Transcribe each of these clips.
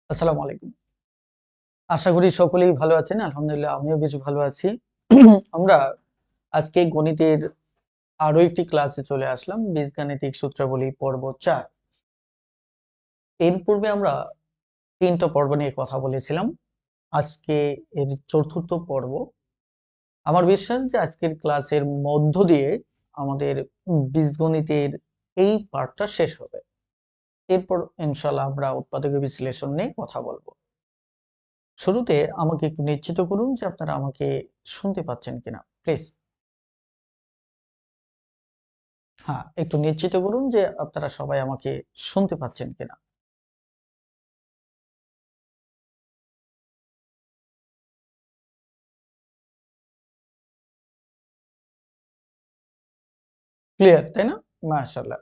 আসসালামু আলাইকুম। আশা করি সকলেই ভালো আছেন। আলহামদুলিল্লাহ আমিও বেশ ভালো আছি। আমরা আজকে গণিতের আরো একটি ক্লাসে চলে আসলাম। বীজগাণিতিক সূত্রাবলী পর্ব ৪। এর পূর্বে আমরা ৩টা পর্ব নিয়ে কথা বলেছিলাম। আজকে এর চতুর্থ পর্ব। আমার বিশ্বাস যে আজকের ক্লাসের মধ্য দিয়ে আমাদের বীজগণিতের এই পার্টটা শেষ হবে। এরপর ইনশাআল্লাহ আমরা উৎপাদক বিশ্লেষণ নিয়ে কথা বলবো। শুরুতে আমাকে একটু নিশ্চিত করুন যে আপনারা আমাকে শুনতে পাচ্ছেন কিনা প্লিজ। হ্যাঁ, একটু নিশ্চিত করুন যে আপনারা সবাই আমাকে শুনতে পাচ্ছেন কিনা। ক্লিয়ার তাই না? মাশাআল্লাহ।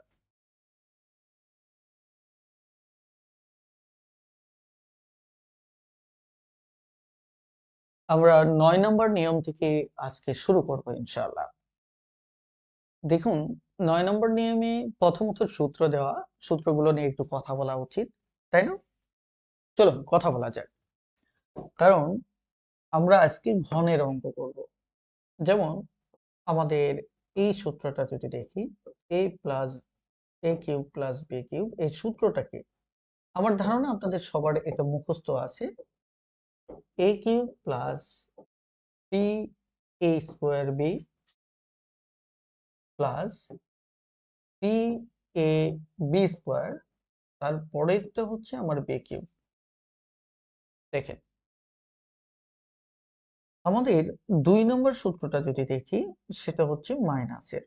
আমরা ৯ নম্বর নিয়ম থেকে আজকে শুরু করব ইনশাআল্লাহ। দেখুন, ৯ নম্বর নিয়মে প্রথমত সূত্র দেওয়া, সূত্রগুলো নিয়ে একটু কথা বলা উচিত, তাই না? চলুন কথা বলা যাক। কারণ আমরা আজকে ঘনের অঙ্ক করব। যেমন আমাদের এই সূত্রটা যদি দেখি, a plus a cube plus b cube, এই সূত্রটা কি? আমার ধারণা আপনাদের সবার এটা মুখস্থ আছে। a cube plus 3a square b plus 3a b square, তারপরেরটা হচ্ছে আমার b কিউব। দেখেন, আমাদের ২ নম্বর সূত্রটা যদি দেখি, সেটা হচ্ছে মাইনাসের।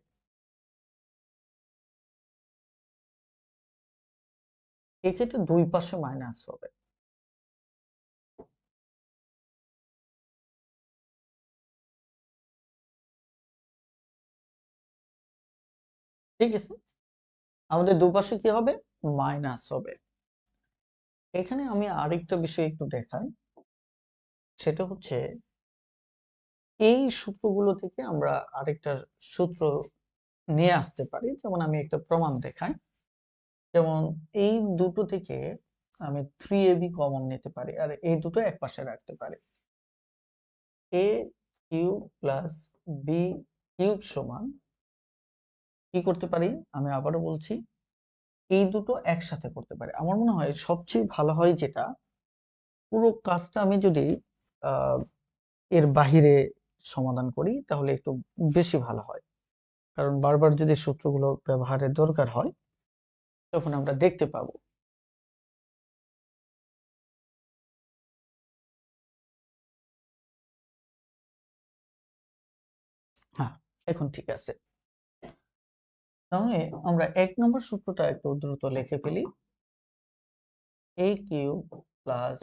এক্ষেত্রে দুই পাশে মাইনাস হবে। ঠিক আছে, আমাদের দুপাশে কি হবে? মাইনাস হবে। এখানে আমি আরেকটা বিষয় একটু দেখাই, সেটা হচ্ছে এই সূত্রগুলো থেকে আমরা আরেকটা সূত্র নিয়ে আসতে পারি। যেমন আমি একটা প্রমাণ দেখাই। যেমন এই দুটো থেকে আমি 3ab কমন নিতে পারি আর এই দুটো এক পাশে রাখতে পারি। a cube plus b cube সমান কি করতে পারি? আমি আবারও বলছি, এই দুটো একসাথে করতে পারি। আমার মনে হয় সবচেয়ে ভালো হয় যেটা, পুরো কাজটা আমি যদি আহ, এর বাহিরে সমাধান করি তাহলে একটু বেশি ভালো হয়। কারণ বারবার যদি সূত্রগুলো ব্যবহারের দরকার হয় তখন আমরা দেখতে পাবো। হ্যাঁ, এখন ঠিক আছে। তাহলে আমরা ১ নম্বর সূত্রটা একটু দ্রুত লিখে ফেলি। a cube plus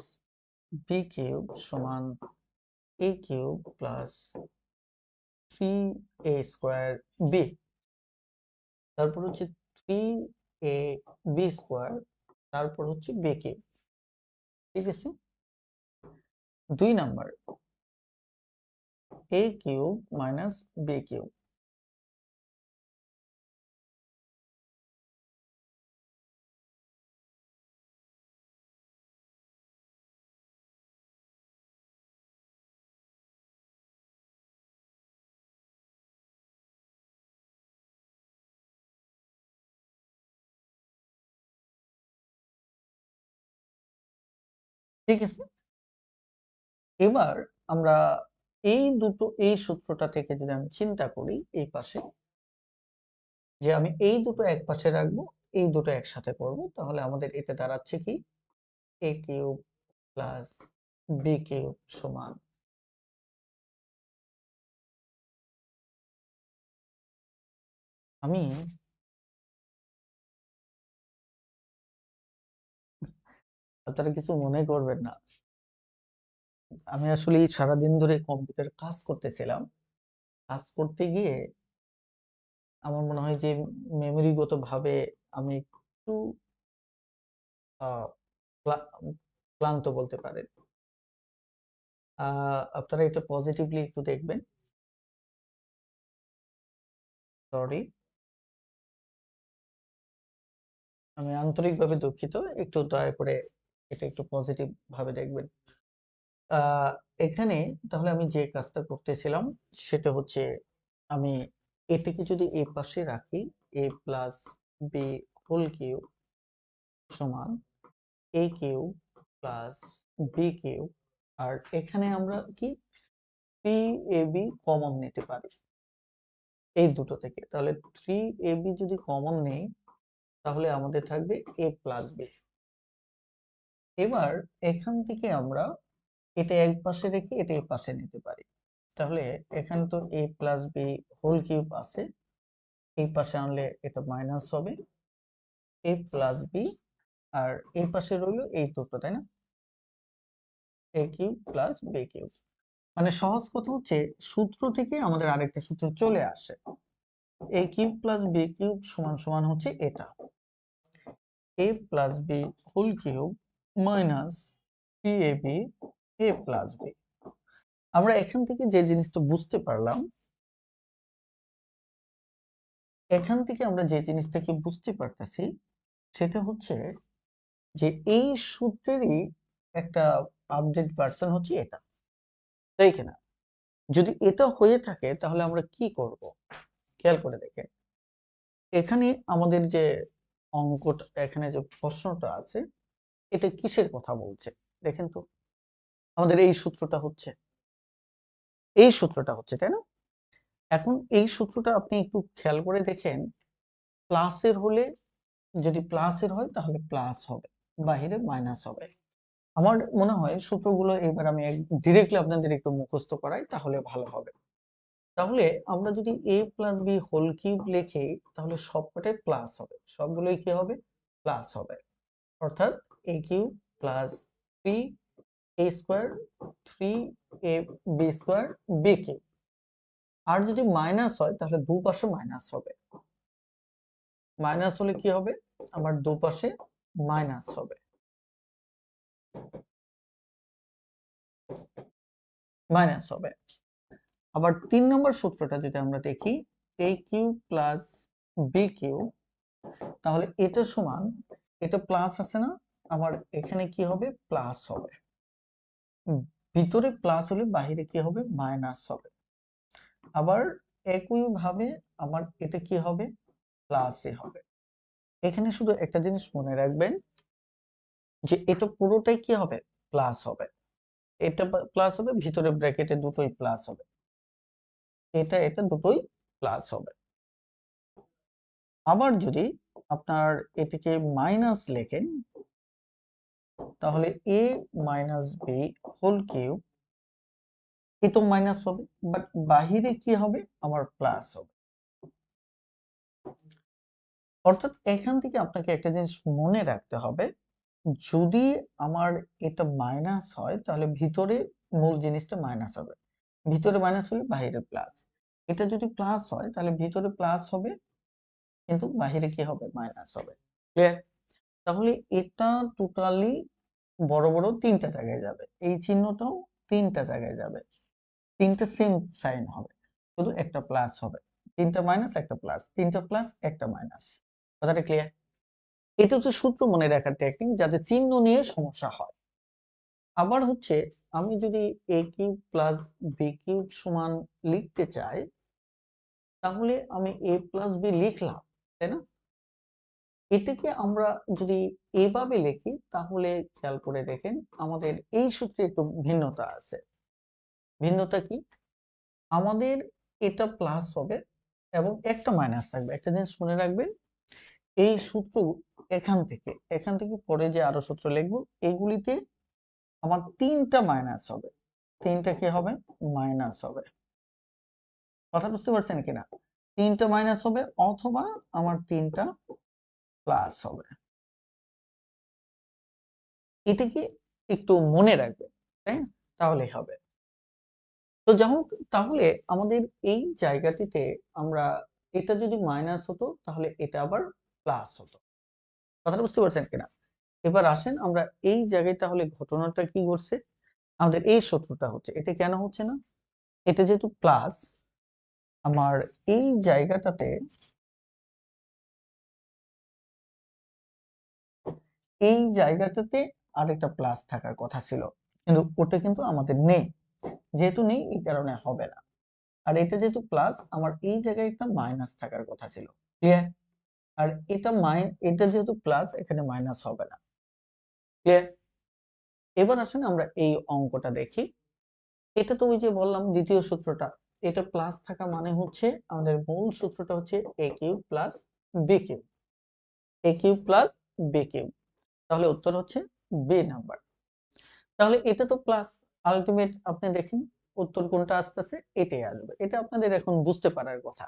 b cube সমান a cube plus 3a square b, তারপর হচ্ছে 3ab স্কোয়ার, তারপর হচ্ছে b কিউব। ঠিক আছে, ২ number a cube minus b cube. ঠিক আছে, এবার আমরা এই সূত্রটা থেকে যদি আমি চিন্তা করি এই পাশে, যে আমি এই দুটো এক পাশে রাখবো, এই দুটো একসাথে করব, তাহলে আমাদের এতে দাঁড়াচ্ছে কি? a cube plus b cube সমান, আমি আপনারা কিছু মনে করবেন না, আমি আসলে সারাদিন ধরে কম্পিউটার কাজ করতেছিলাম। কাজ করতে গিয়ে আমার মনে হয় যে মেমোরিগত ভাবে আমি একটু আহ, ক্লান্ত বলতে পারেন। আপনারা এটা পজিটিভলি একটু দেখবেন। সরি, আমি আন্তরিকভাবে দুঃখিত, একটু দয়া করে এটা একটু পজিটিভ ভাবে দেখবেন। এখানে তাহলে আমি যে কাজটা করতেছিলাম সেটা হচ্ছে আমি এটাকে যদি এই পাশে রাখি, a plus b whole cube সমান a cube plus b cube, আর এখানে আমরা কি থ্রি এ বি কমন নিতে পারি এই দুটো থেকে। তাহলে থ্রি এ বি যদি কমন নেই তাহলে আমাদের থাকবে a প্লাস বি। এবার এখান থেকে আমরা এটা এক পাশে রেখে এটা এই পাশে নিতে পারি। তাহলে এখানে তো a plus b whole cube আছে, এই পাশে আনলে এটা মাইনাস হবে a প্লাস বি, আর এই পাশে রইলো এই দুটো, তাই না, a cube plus b cube. মানে সহজ কথা হচ্ছে সূত্র থেকে আমাদের আরেকটা সূত্র চলে আসে, a cube plus b cube সমান সমান হচ্ছে এটা, a plus b whole cube minus 3ab a plus b. আমরা এখান থেকে যে জিনিসটা বুঝতে পারলাম, এখান থেকে আমরা যে জিনিসটাকে বুঝতে পারতেছি সেটা হচ্ছে যে এই সূত্রেরই একটা আপডেট ভার্সন হচ্ছে এটা, তাই কিনা? যদি এটা হয়ে থাকে তাহলে আমরা কি করব, খেয়াল করে দেখেন। এখানে আমাদের যে অঙ্কটা, এখানে যে প্রশ্নটা আছে, এটা কিসের কথা বলছে দেখেন তো। আমাদের এই সূত্রটা হচ্ছে, এই সূত্রটা হচ্ছে, তাই না? এখন এই সূত্রটা আপনি একটু খেয়াল করে দেখেন, প্লাসের হলে, যদি প্লাসের হয় তাহলে প্লাস হবে, বাহিরে মাইনাস হবে। আমার মনে হয় সূত্রগুলো এবার আমি ডিরেক্টলি আপনাদের একটু মুখস্থ করাই তাহলে ভালো হবে। তাহলে আমরা যদি a plus b whole cube লিখি তাহলে সবকটাই প্লাস হবে, সবগুলোই কি হবে, প্লাস হবে। অর্থাৎ a cube plus 3a square 3ab square b cube. আর যদি মাইনাস হয় তাহলে দুপাশে মাইনাস হবে, মাইনাস হলে কি হবে, আমার দুপাশে মাইনাস হবে, মাইনাস হবে। আবার 3 নম্বর সূত্রটা যদি আমরা দেখি, a cube plus b cube, তাহলে এটা সমান, এটা প্লাস আছে না, আমার এখানে কি হবে, প্লাস হবে। ভিতরে প্লাস হলে বাহিরে কি হবে, মাইনাস হবে। আবার একই ভাবে আমার এটা কি হবে, প্লাসই হবে। এখানে শুধু একটা জিনিস মনে রাখবেন যে এটা পুরোটাই কি হবে, প্লাস হবে। এটা প্লাস হবে, ভিতরে ব্র্যাকেটে দুটোই প্লাস হবে, এটা এটা দুটোই প্লাস হবে। আবার যদি আপনার এটিকে মাইনাস লেখেন তাহলে a minus b whole cube, এ তো মাইনাস হবে, বাট বাহিরে কি হবে, আমার প্লাস হবে। অর্থাৎ এখান থেকে আপনাকে একটা জিনিস মনে রাখতে হবে, যদি আমার এটা মাইনাস হয় তাহলে ভিতরে মূল জিনিসটা মাইনাস হবে, ভিতরে মাইনাস হলে বাহিরে প্লাস। এটা যদি প্লাস হয় তাহলে ভিতরে প্লাস হবে কিন্তু বাহিরে কি হবে, মাইনাস হবে। ক্লিয়ার? তাহলে এটা টোটালি বড় বড় তিনটা জায়গায় যাবে, এই চিহ্নটাও তিনটা জায়গায় যাবে, তিনটা সেম সাইন হবে, শুধু একটা প্লাস হবে। তিনটা মাইনাস একটা প্লাস, তিনটা প্লাস একটা মাইনাস। কথাটা ক্লিয়ার? এটা হচ্ছে সূত্র মনে রাখার টেকনিক, যাতে চিহ্ন নিয়ে সমস্যা হয়। আবার হচ্ছে আমি যদি a cube plus b cube সমান লিখতে চাই তাহলে আমি a প্লাস বি লিখলাম, তাই না? এটাকে আমরা যদি এভাবে লিখি তাহলে খেয়াল করে দেখেন আমাদের এই সূত্রে একটু ভিন্নতা আছে। ভিন্নতা কি, আমাদের এটা প্লাস হবে এবং একটা মাইনাস থাকবে। একটা জিনিস মনে রাখবেন, এই সূত্র এখান থেকে পরে যে আরো সূত্র লিখবো এগুলিতে আমার তিনটা মাইনাস হবে, তিনটা কি হবে, মাইনাস হবে। কথা বুঝতে পারছেন কিনা? তিনটা মাইনাস হবে অথবা আমার তিনটা প্লাস হবে, এটাকে একটু মনে রাখবেন, তাই না? তাহলেই হবে। তো যাই হোক, তাহলে আমাদের এই জায়গাটিতে আমরা, এটা যদি মাইনাস হতো তাহলে এটা আবার প্লাস হতো। কথাটা বুঝতে পারছেন কিনা? এবার আসেন আমরা এই জায়গায় তাহলে ঘটনাটা কি ঘটছে, আমাদের এই সূত্রটা হচ্ছে, এটা কেন হচ্ছে না, এটা যেহেতু প্লাস, আমার এই জায়গাটাতে, এই জায়গাটাতে আরেকটা প্লাস থাকার কথা ছিল, কিন্তু ওটা কিন্তু আমাদের নেই। যেহেতু নেই এই কারণে হবে না। আর এটা যেহেতু প্লাস, আমার এই জায়গায় একটা মাইনাস থাকার কথা ছিল। ক্লিয়ার? আর এটা যেহেতু প্লাস, এখানে মাইনাস হবে না। ক্লিয়ার? এবার আসেন আমরা এই অঙ্কটা দেখি। এটা তো ওই যে বললাম দ্বিতীয় সূত্রটা, এটা প্লাস থাকা মানে হচ্ছে আমাদের মূল সূত্রটা হচ্ছে a cube plus b cube, a cube plus b cube. তাহলে উত্তর হচ্ছে বি নাম্বার। তাহলে এটা তো প্লাস, আলটিমেট আপনি দেখেন উত্তর কোনটা আসতেছে, এটাই আসবে। এটা আপনাদের এখন বুঝতে পারার কথা।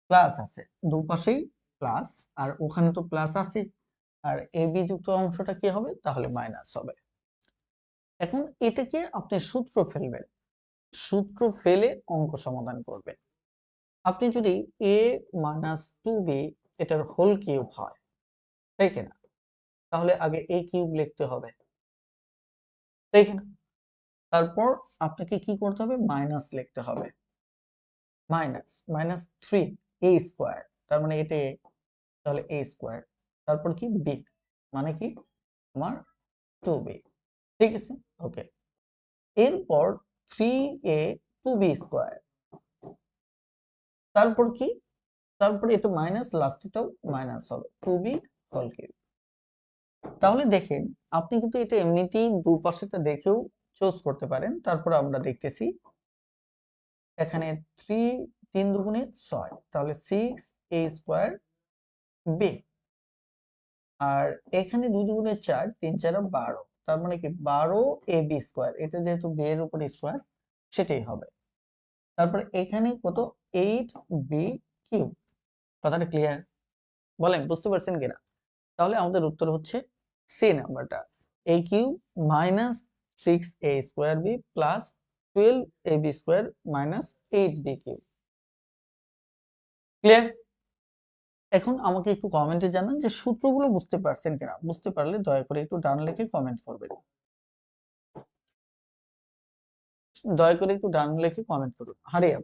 প্লাস আছে দুপাশেই প্লাস, আর ওখানে তো প্লাস আছে, আর এ বি যুক্ত অংশটা কি হবে, তাহলে মাইনাস হবে। এখন এটাকে আপনি সূত্র ফেলবেন, সূত্র ফেলে অঙ্ক সমাধান করবেন। আপনি যদি a মাইনাস টু বি এটার হোল কিউব হয়, তাই কিনা, তাহলে আগে a কিউব লিখতে হবে, তাই কিনা। তারপর আপনাকে কি করতে হবে, মাইনাস লিখতে হবে, মাইনাস মাইনাস থ্রি এ স্কোয়ার, তার মানে এটা a, তাহলে a স্কোয়ার। তারপর কি বি, মানে কি আমার টু বি। ঠিক আছে, ওকে। এরপর থ্রি এ টু বি স্কোয়ার, তারপর কি, তারপরে এটা মাইনাস, লাস্টেটাও মাইনাস হবে, টু বি হোল কিউব। তাহলে দেখেন আপনি কিন্তু এটা এমনিতেই দুপাশেটা দেখেও চুজ করতে পারেন। তারপর আমরা দেখতেছি এখানে থ্রি, তিন দুগুণে ছয়, তাহলে সিক্স এ স্কোয়ার বি, আর এখানে দুই দুগুণে চার, তিন চার বারো, তার মানে কি বারো এ বি স্কোয়ার, এটা যেহেতু বি এর উপরে স্কোয়ার সেটাই হবে। তারপরে এখানে কত, এইট বি কিউব। কথাটা ক্লিয়ার? বলেন বুঝতে পারছেন কিনা। তাহলে আমাদের উত্তর হচ্ছে সি নাম্বারটা, a cube minus six a square b plus twelve a b square minus eight b cube. Clear? এখন আমাকে একটু কমেন্টে জানান যে সূত্রগুলো বুঝতে পারছেন কিনা। বুঝতে পারলে দয়া করে একটু ডান লিখে কমেন্ট করবেন, দয়া করে একটু ডান লিখে কমেন্ট করুন, হারি আপ।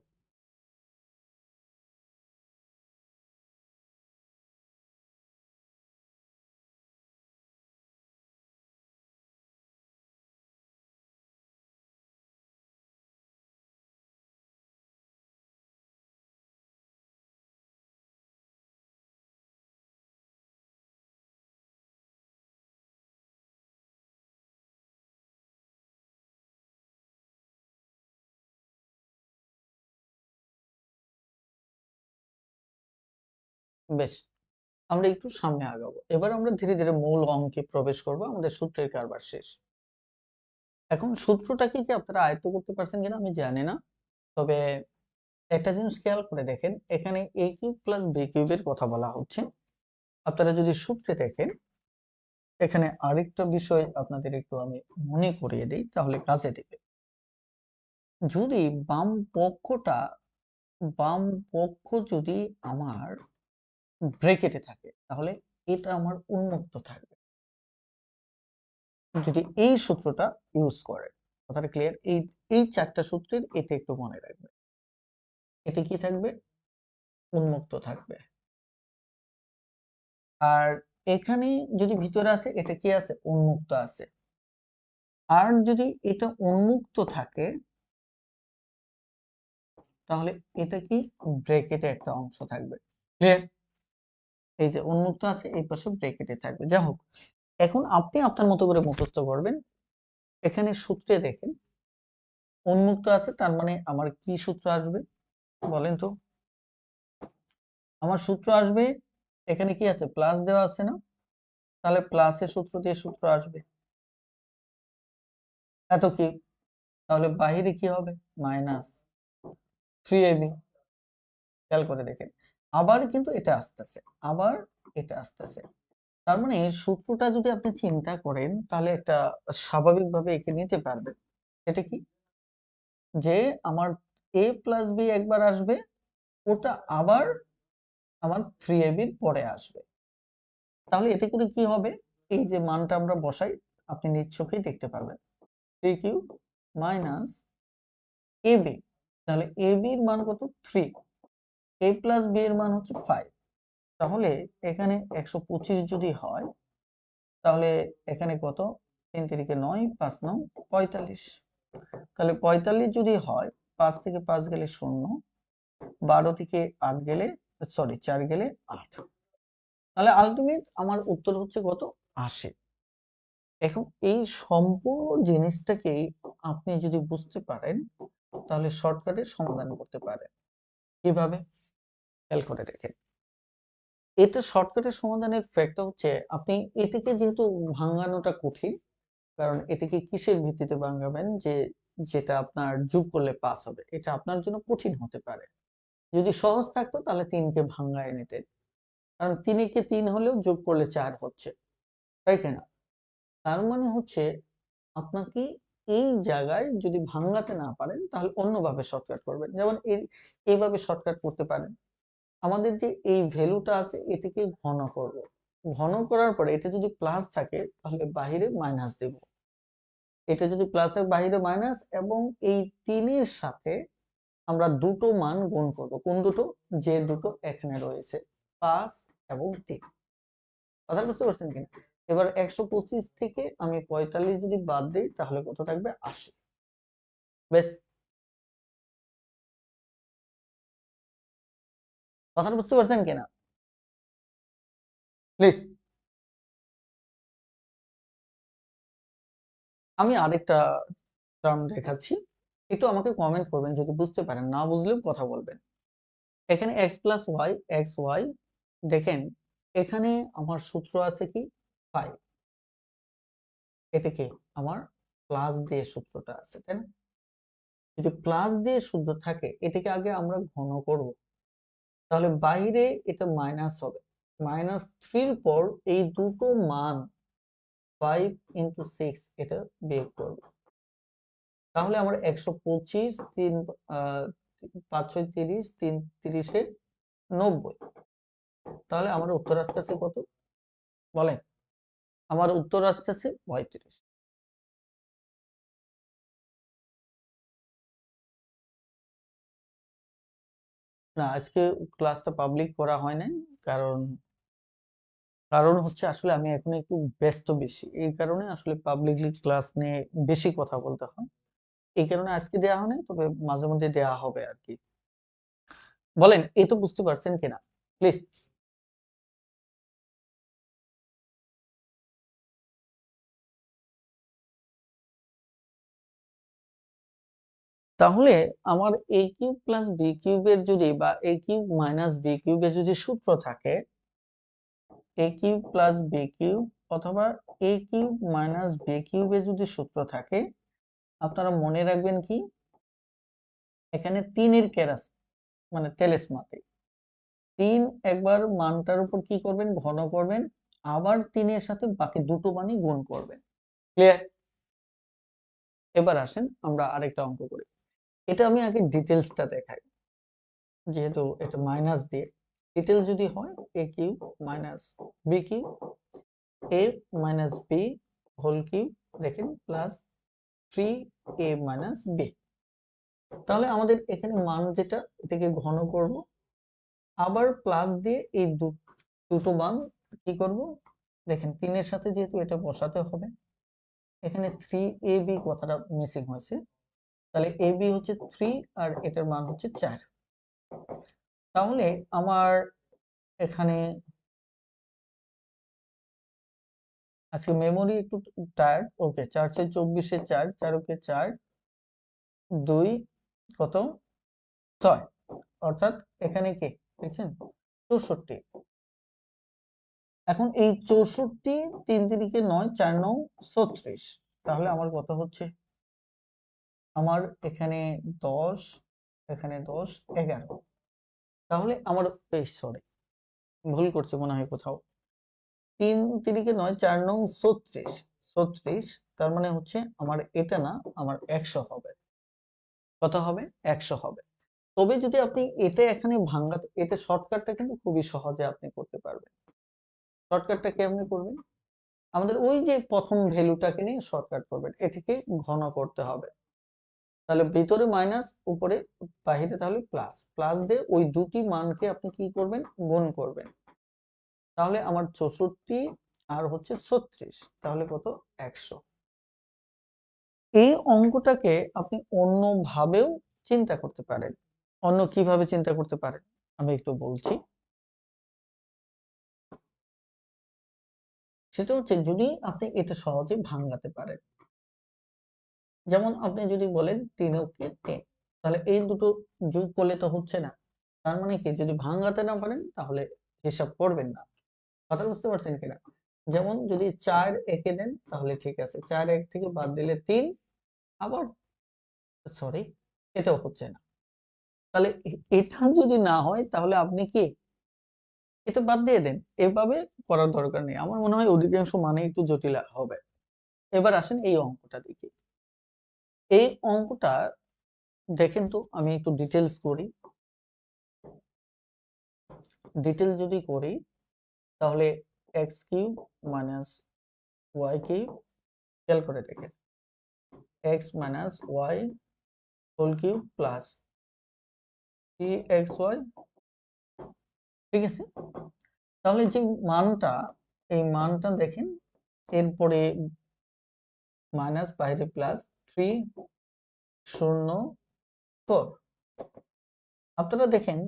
বেশ, আমরা একটু সামনে আগাবো। এবার আমরা ধীরে ধীরে মূল অঙ্কে প্রবেশ করব, আমাদের সূত্রের কারবার শেষ। এখন সূত্রটাকে কি আপনারা আয়ত্ত করতে পারছেন কিনা আমি জানি না, তবে একটা জিনিস খেয়াল করে দেখেন, এখানে এ কিউব প্লাস বি কিউবের কথা বলা হচ্ছে। আপনারা যদি সূত্রে দেখেন, এখানে আরেকটা বিষয় আপনাদের একটু আমি মনে করিয়ে দিই, তাহলে কাজে দিবে। যদি বাম পক্ষ যদি আমার ব্রেকেটে থাকে, তাহলে এটা আমার উন্মুক্ত থাকবে। যদি এই সূত্রটা ইউজ করে, কথাটা ক্লিয়ার? এই চারটা সূত্রের এটা একটু মনে রাখবে, এটা কি থাকবে, উন্মুক্ত থাকবে। আর এখানে যদি ভিতরে আছে, এটা কি আছে, উন্মুক্ত আছে। আর যদি এটা উন্মুক্ত থাকে, তাহলে এটা কি, ব্রেকেটে একটা অংশ থাকবে। ক্লিয়ার? এই যে উন্মুক্ত আছে, এই পাশে ব্রেকেটে থাকবে। যাই হোক, এখন আপনি আপনার মতো করে মুখস্থ করবেন। এখানে সূত্রে দেখেন উন্মুক্ত আছে, তার মানে আমার কি সূত্র আসবে বলেন তো। আমার সূত্র আসবে, এখানে কি আছে, প্লাস দেওয়া আছে না, তাহলে প্লাসের সূত্র দিয়ে সূত্র আসবে, এত কি, তাহলে বাহিরে কি হবে, মাইনাস থ্রি এবি। খেয়াল করে দেখেন, আবার কিন্তু এটা আসতেছে, আবার এটা আসতেছে। তার মানে সূত্রটা যদি আপনি চিন্তা করেন, তাহলে একটা স্বাভাবিকভাবে এঁকে নিতে পারবেন। এটা কি, যে আমার এ প্লাস বি একবার আসবে, ওটা আবার আমার থ্রি এবির পরে আসবে। তাহলে এতে করে কি হবে, এই যে মানটা আমরা বসাই, আপনি নিজ চোখেই দেখতে পারবেন, three cube minus A B, তাহলে এ বি এর মান কত, থ্রি, এ প্লাস বি এর মান হচ্ছে ফাইভ। তাহলে এখানে 125 যদি হয়, তাহলে এখানে কত, 3 তিরিকে 9, 5 9 45। তাহলে 45 যদি হয়, 5 থেকে 5 গেলে 0, 12 থেকে 8 গেলে, সরি 4 গেলে 8। তাহলে আলটিমেট আমার উত্তর হচ্ছে কত? 80। এখন এই সম্পূর্ণ জিনিসটাকে আপনি যদি বুঝতে পারেন, তাহলে শর্টকাটে সমাধান করতে পারেন। কিভাবে? খেয়াল করে দেখেন। এটা শর্টকাটের সমাধানের ফ্যাক্টর হচ্ছে, আপনি এটাকে যেহেতু ভাঙানোটা কঠিন, কারণ এটাকে কিসের ভিত্তিতে ভাঙাবেন, যে যেটা আপনার যোগ করলে পাস হবে, এটা আপনার জন্য কঠিন হতে পারে। যদি সহজ থাকতো তাহলে 3কে ভাঙায় নিতেন, কারণ 3 কে 3 হলেও যোগ করলে 4 হচ্ছে, তাই কিনা? তার মানে হচ্ছে আপনাকে এই জায়গায় যদি ভাঙাতে না পারেন, তাহলে অন্যভাবে শর্টকাট করবেন। যেমন এইভাবে শর্টকাট করতে পারেন। আমাদের যে এই ভ্যালুটা আছে, এটাকে ঘন করব। ঘন করার পরে এটা যদি প্লাস থাকে, তাহলে বাহিরে মাইনাস দেব। এটা যদি প্লাস থাকে, বাহিরে মাইনাস, এবং এই 3-এর সাথে আমরা দুটো মান গুণ করব। কোন দুটো? যে দুটো এখানে রয়েছে, 5 এবং 3। কথা বুঝতে পারছেন কিনা? এবার 125 থেকে আমি 45 যদি বাদ দিই, তাহলে কত থাকবে? 80। বেশ, কথাটা বুঝতে পারছেন কিনা প্লিজ? আমি আরেকটা টার্ম দেখাচ্ছি, একটু আমাকে কমেন্ট করবেন যদি বুঝতে পারেন, না বুঝলেও কথা বলবেন। এখানে x plus y, x y, দেখেন এখানে আমার সূত্র আছে কি? 5। এটাকে আমার প্লাস দিয়ে সূত্রটা আছে, তাই না? যদি প্লাস দিয়ে সূত্র থাকে, এটাকে আগে আমরা ঘন করব, তাহলে বাইরে এটা মাইনাস হবে। -3 পর এই দুটো মান 5 × 6 এটা বিয়োগ করব, তাহলে আমার 125, 3 5 6 30, 3 30 90। তাহলে আমার উত্তর আসতেছে কত বলেন? আমার উত্তর আসতেছে 35। না, আজকে ক্লাসটা পাবলিক করা হয় নাই, কারণ কারণ হচ্ছে আসলে আমি এখন একটু ব্যস্ত বেশি, এই কারণে আসলে পাবলিকলি ক্লাস নিয়ে বেশি কথা বলতে হয়। এই কারণে আজকে দেওয়া হয় নাই, তবে মাঝে মধ্যে দেওয়া হবে আর কি। বলেন, এই তো বুঝতে পারছেন কিনা প্লিজ? তাহলে আমার a কিউব প্লাস b কিউবের যদি, বা a কিউব মাইনাস b কিউবের যদি সূত্র থাকে, a cube plus b cube অথবা a কিউব মাইনাস b কিউবের যদি সূত্র থাকে, আপনারা মনে রাখবেন কি, এখানে 3-এর কেরাস, মানে তেলেসমাতে 3 একবার মানটার উপর কি করবেন? ঘন করবেন, আবার 3-এর সাথে বাকি দুটো মানই গুণ করবেন। ক্লিয়ার? এবার আসেন আমরা আরেকটা অঙ্ক করি। এটা আমি আগে ডিটেলসটা দেখাই, যেহেতু এটা মাইনাস দিয়ে। ডিটেলস যদি হয় a cube minus b cube, a minus b whole cube, দেখেন প্লাস 3a মাইনাস b। তাহলে আমাদের এখানে মান যেটা, এটাকে ঘন করব, আবার প্লাস দিয়ে এই দুটো মান কি করব? দেখেন 3-এর সাথে যেহেতু এটা বসাতে হবে, এখানে 3ab কথাটা মিসিং হয়েছে, তাহলে ab হচ্ছে 3 আর এটার মান হচ্ছে 4। তাহলে আমার এখানে আজকে মেমোরি একটু টায়ার্ড। ওকে, 4 6 24 4, 4 ওকে 4, 2 কত? 6। অর্থাৎ এখানে কি দেখছেন? 64। এখন এই 64, 3 তিরিকে 9, 4 9 36। তাহলে আমার কত হচ্ছে? আমার এখানে 10, এখানে 10 11। তাহলে আমার, এই সরি, ভুল করছি মনে হয় কোথাও। 3 তিরিকে 9, 4 9 36, 36। তার মানে হচ্ছে আমার এটা না, আমার 100 হবে। কত হবে? 100 হবে। তবে যদি আপনি এটা এখানে ভাঙাতে, এটা শর্টকাটটা কিন্তু খুবই সহজে আপনি করতে পারবেন। শর্টকাটটা কেমনে করবেন? আমাদের ওই যে প্রথম ভ্যালুটাকে নিয়ে শর্টকাট করবেন, এটিকে ঘন করতে হবে। তাহলে ভিতরে মাইনাস, উপরে বাহিরে তাহলে প্লাস, প্লাস দিয়ে ওই দুটি মানকে আপনি কি করবেন? গুণ করবেন। তাহলে আমার 64 আর হচ্ছে 36, তাহলে কত? 100। এই অঙ্কটাকে আপনি অন্যভাবেও চিন্তা করতে পারেন। অন্য কিভাবে চিন্তা করতে পারেন আমি একটু বলছি। সেটা হচ্ছে যদি আপনি এটা সহজে ভাঙাতে পারেন, যেমন আপনি যদি বলেন 3 কে 3, তাহলে এই দুটো যোগ করলে তো হচ্ছে না। তার মানে কি, যদি ভাঙাতে না পারেন তাহলে হিসাব করবেন না। কথা বুঝতে পারছেন কিনা? যেমন যদি 4 একে দেন তাহলে ঠিক আছে, 4 এক থেকে বাদ দিলে 3, আবার সরি এটাও হচ্ছে না। তাহলে এটা যদি না হয় তাহলে আপনি কি এটা বাদ দিয়ে দেন, এভাবে করার দরকার নেই। আমার মনে হয় অধিকাংশ মানে একটু জটিল হবে। এবার আসেন এই অঙ্কটা দেখি। এই অঙ্কটা দেখেন তো, আমি একটু ডিটেলস করি। ডিটেল যদি করি তাহলে x cube minus y cube, খেয়াল করে দেখেন, x minus y whole cube plus 3xy, ঠিক আছে? তাহলে যে মানটা, এই মানটা দেখেন, এরপরে মাইনাস বাইরে প্লাস 3 0 4। আপনারা দেখেন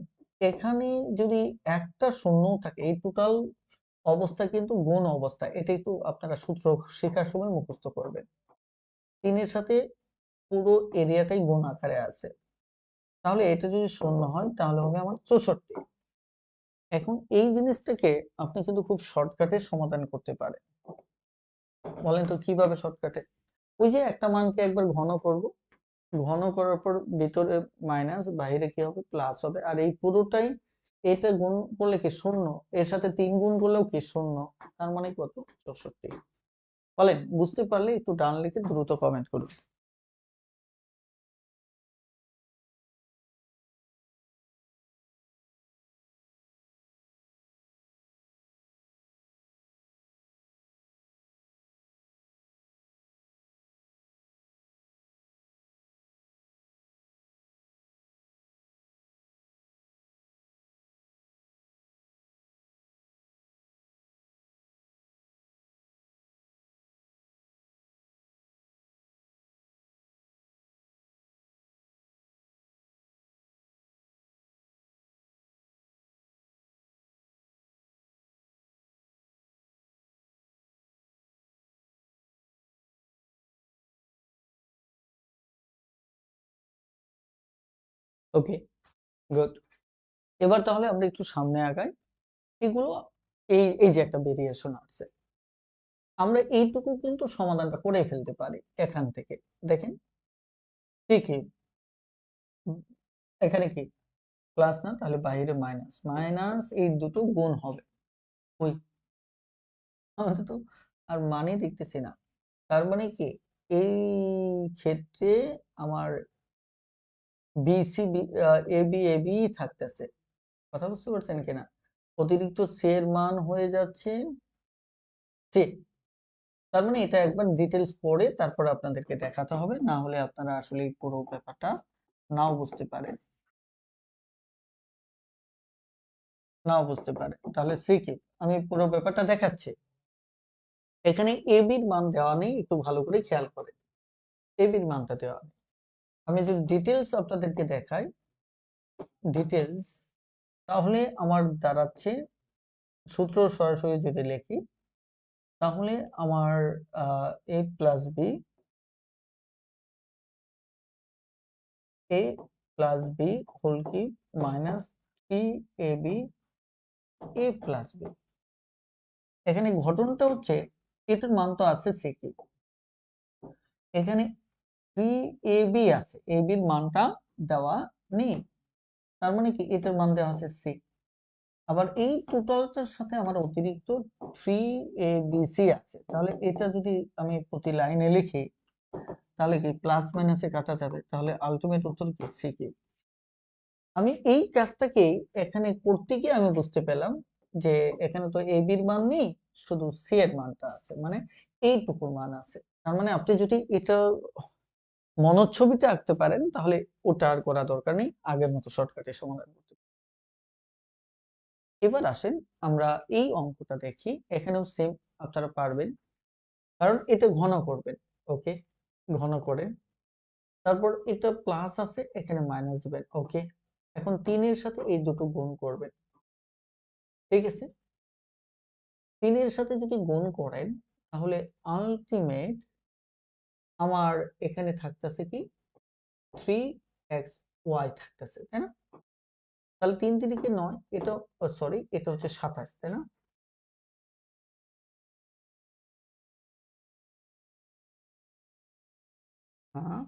এখানে যদি একটা শূন্য থাকে, এই টোটাল অবস্থা কিন্তু গুণ অবস্থা, এটা একটু আপনারা সূত্র শেখার সময় মুখস্থ করবেন। 3 এর সাথে পুরো এরিয়াটাই গুণ আকারে আছে, তাহলে এটা যদি শূন্য হয় তাহলে হবে আমার 64। এখন এই জিনিসটাকে আপনি কিন্তু খুব শর্টকাটে সমাধান করতে পারেন। বলেন তো কিভাবে শর্টকাটে? ওই যে একটা মানকে একবার ঘন করব, ঘন করার পর ভিতরে মাইনাস, বাইরে কি হবে প্লাস হবে, আর এই পুরোটাই এটা গুণ করলে কি শূন্য, এর সাথে 3 গুণ করলেও কি শূন্য, তার মানে কত 64। বলেন বুঝতে পারলে একটু ডান লিখে দ্রুত কমেন্ট করুন। ওকে, গুড। এবার তাহলে আমরা একটু সামনে আগাই। এগুলো এই এই যে একটা ভেরিয়েশন আছে, আমরা এইটুকু কিন্তু সমাধানটা করে ফেলতে পারি এখান থেকে। দেখেন কি এখানে কি প্লাস না, তাহলে বাইরে মাইনাস, মাইনাস এই দুটো গুণ হবে। ওই আমাদের তো আর মানে দেখতেছি না, তার মানে কি এই ক্ষেত্রে আমার বিসি এবি এবি থাকতেছে। কথা বুঝতে পারছেন কিনা? অতিরিক্ত সি এর মান হয়ে যাচ্ছে সি। তার মানে এটা একবার ডিটেলস পড়ে তারপর আপনাদেরকে দেখাতে হবে, না হলে আপনারা আসলে এই পুরো ব্যাপারটা নাও বুঝতে পারেন, নাও বুঝতে পারেন। তাহলে সি কি, আমি পুরো ব্যাপারটা দেখাচ্ছি। এখানে এবির মান দেওয়া নেই, একটু ভালো করে খেয়াল করেন, এবির মানটা দেওয়া নেই। আমি যদি ডিটেলস আপনাদেরকে দেখাই, ডিটেলস, তাহলে আমার দাঁড়াচ্ছে, সূত্র সরাসরি যদি লিখি তাহলে আমার a plus b, a plus b whole cube minus 3ab a plus b. এখানে ঘটনাটা হচ্ছে এটার মান তো আছে সি কিউব, এখানে 3ab আছে, ab এর মানটা দেওয়া নেই, তার মানে কি এটার মান দেওয়া আছে সি। আবার এই টোটালটার সাথে আমার অতিরিক্ত 3abc আছে, তাহলে এটা যদি আমি প্রতি লাইনে লিখি তাহলে কি প্লাস মাইনাসে কাটা যাবে, তাহলে আলটিমেট উত্তর কি সি কিউব। আমি এই কাজটাকেই এখানে করতে গিয়ে আমি বুঝতে পেলাম যে এখানে তো এ বির মান নেই, শুধু সি এর মানটা আছে, মানে এইটুকুর মান আছে। তার মানে আপনি যদি এটা মনোচ্ছবিতে আঁকতে পারেন তাহলে ওটা আর করা দরকার নেই, আগের মতো শর্টকাটে সমাধান করতে। এবার আসেন আমরা এই অঙ্কটা দেখি, এখানেও সেম আপনারা পারবেন, কারণ এটা ঘন করবেন। ওকে, ঘন করে, তারপর এটা প্লাস আছে, এখানে মাইনাস দিবেন। ওকে, এখন 3 এর সাথে এই দুটো গুণ করবেন। ঠিক আছে, 3 এর সাথে যদি গুণ করেন তাহলে আলটিমেট আমার এখানে থাকতেছে কি 3xy থাকতেছে, তাই না? তাহলে 3 3 9, এটা সরি এটা হচ্ছে 27, তাই না? হ্যাঁ,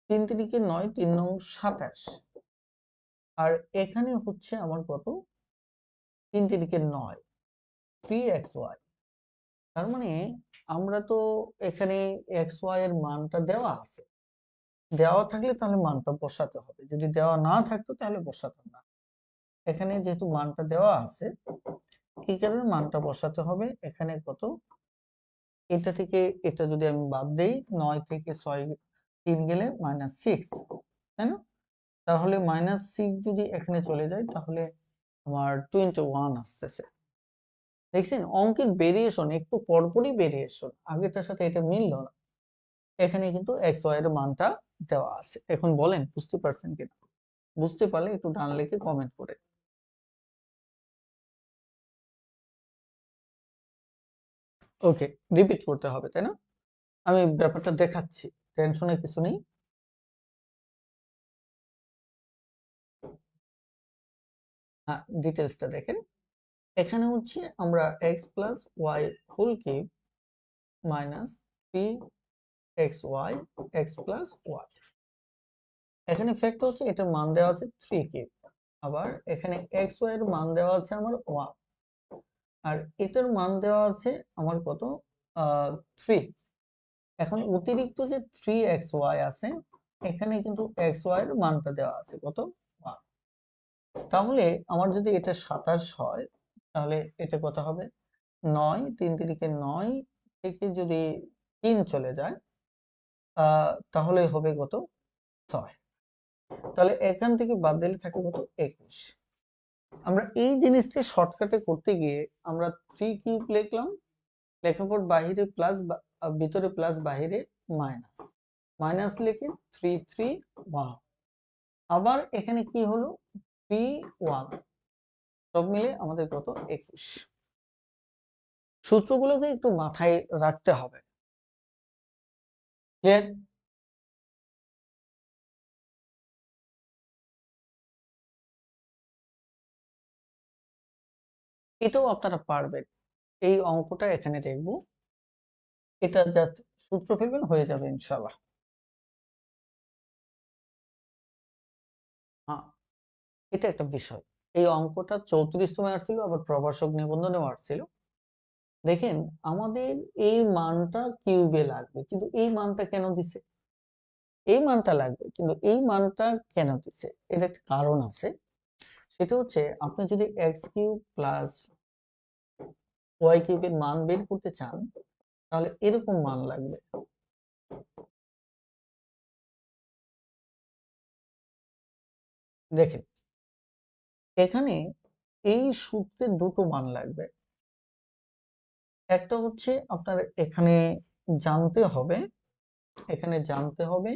3 3 9, 3 9 27, আর এখানে হচ্ছে আমার কত, 3 3 9, 3xy। তার মানে আমরা তো এখানে xy এর মানটা দেওয়া আছে, দেওয়া থাকলে তাহলে মানটা বসাতে হবে, যদি দেওয়া না থাকতো তাহলে বসাতাম না। এখানে যেহেতু মানটা দেওয়া আছে এই কারণে মানটা বসাতে হবে। এখানে কত, এটা থেকে এটা যদি আমি বাদ দেই, 9 থেকে 6 3 গেলে -6, তাই না? তাহলে -6 যদি এখানে চলে যায় তাহলে আমার 21 আসতেছে। দেখছেন অঙ্কের ভেরিয়েশন একটু পরপরই ভেরিয়েশন, আগেরটার সাথে এটা মিলল না। এখানে কিন্তু এক্স ওয়াই এর মানটা দেওয়া আছে। এখন বলেন বুঝতে পারছেন কিনা? বুঝতে পারলে একটু ডান লিখে কমেন্ট করে। ওকে, রিপিট করতে হবে তাই না? আমি ব্যাপারটা দেখাচ্ছি, টেনশনের কিছু নেই। হ্যাঁ, ডিটেলসটা দেখেন। এখানে হচ্ছে আমরা x plus y whole cube minus 3xy x plus y, এখানে ফ্যাক্ট হচ্ছে এটার মান দেওয়া আছে 3 কিউব, আবার এখানে এক্স ওয়াই এর মান দেওয়া আছে আমার 1, আর এটার মান দেওয়া আছে আমার কত, 3। এখন অতিরিক্ত যে 3xy আছে এখানে কিন্তু xy এর মানটা দেওয়া আছে কত, 1। তাহলে আমার যদি এটা 27 হয় তাহলে এটা কত হবে, 9 3 3 9 থেকে যদি 3 চলে যায় তাহলে হবে কত, 6। তাহলে এখান থেকে বাদ দিলে থাকে কত, 21। আমরা এই জিনিসটা শর্টকাটে করতে গিয়ে আমরা 3 কিউব লিখলাম, লেখার পর বাহিরে প্লাস, ভিতরে প্লাস বাহিরে মাইনাস, মাইনাস লিখে 3 3 1, আবার এখানে কি হলো 3 1, সব মিলে আমাদের কত, 21। সূত্রগুলোকে একটু মাথায় রাখতে হবে। ক্লিয়ার? এটাও আপনারা পারবেন। এই অঙ্কটা এখানে দেখবো, এটা জাস্ট সূত্র ফেলবেন, হয়ে যাবে ইনশাল্লাহ। হ্যাঁ, এটা একটা বিষয়। এই অঙ্কটা 34তম আসছিল, আবার প্রভাষক নিবন্ধনেও আসছিল। দেখেন আমাদের এই মানটা কিউবে লাগবে, কিন্তু এই মানটা কেন দিছে, এই মানটা লাগবে কিন্তু এই মানটা কেন দিছে, এর একটা কারণ আছে। সেটা হচ্ছে আপনি যদি এক্স কিউব প্লাস ওয়াই কিউবের মান বের করতে চান তাহলে এরকম মান লাগবে। দেখেন এখানে এই সূত্রে দুটো মান লাগবে। একটা হচ্ছে আপনার এখানে জানতে হবে, এখানে জানতে হবে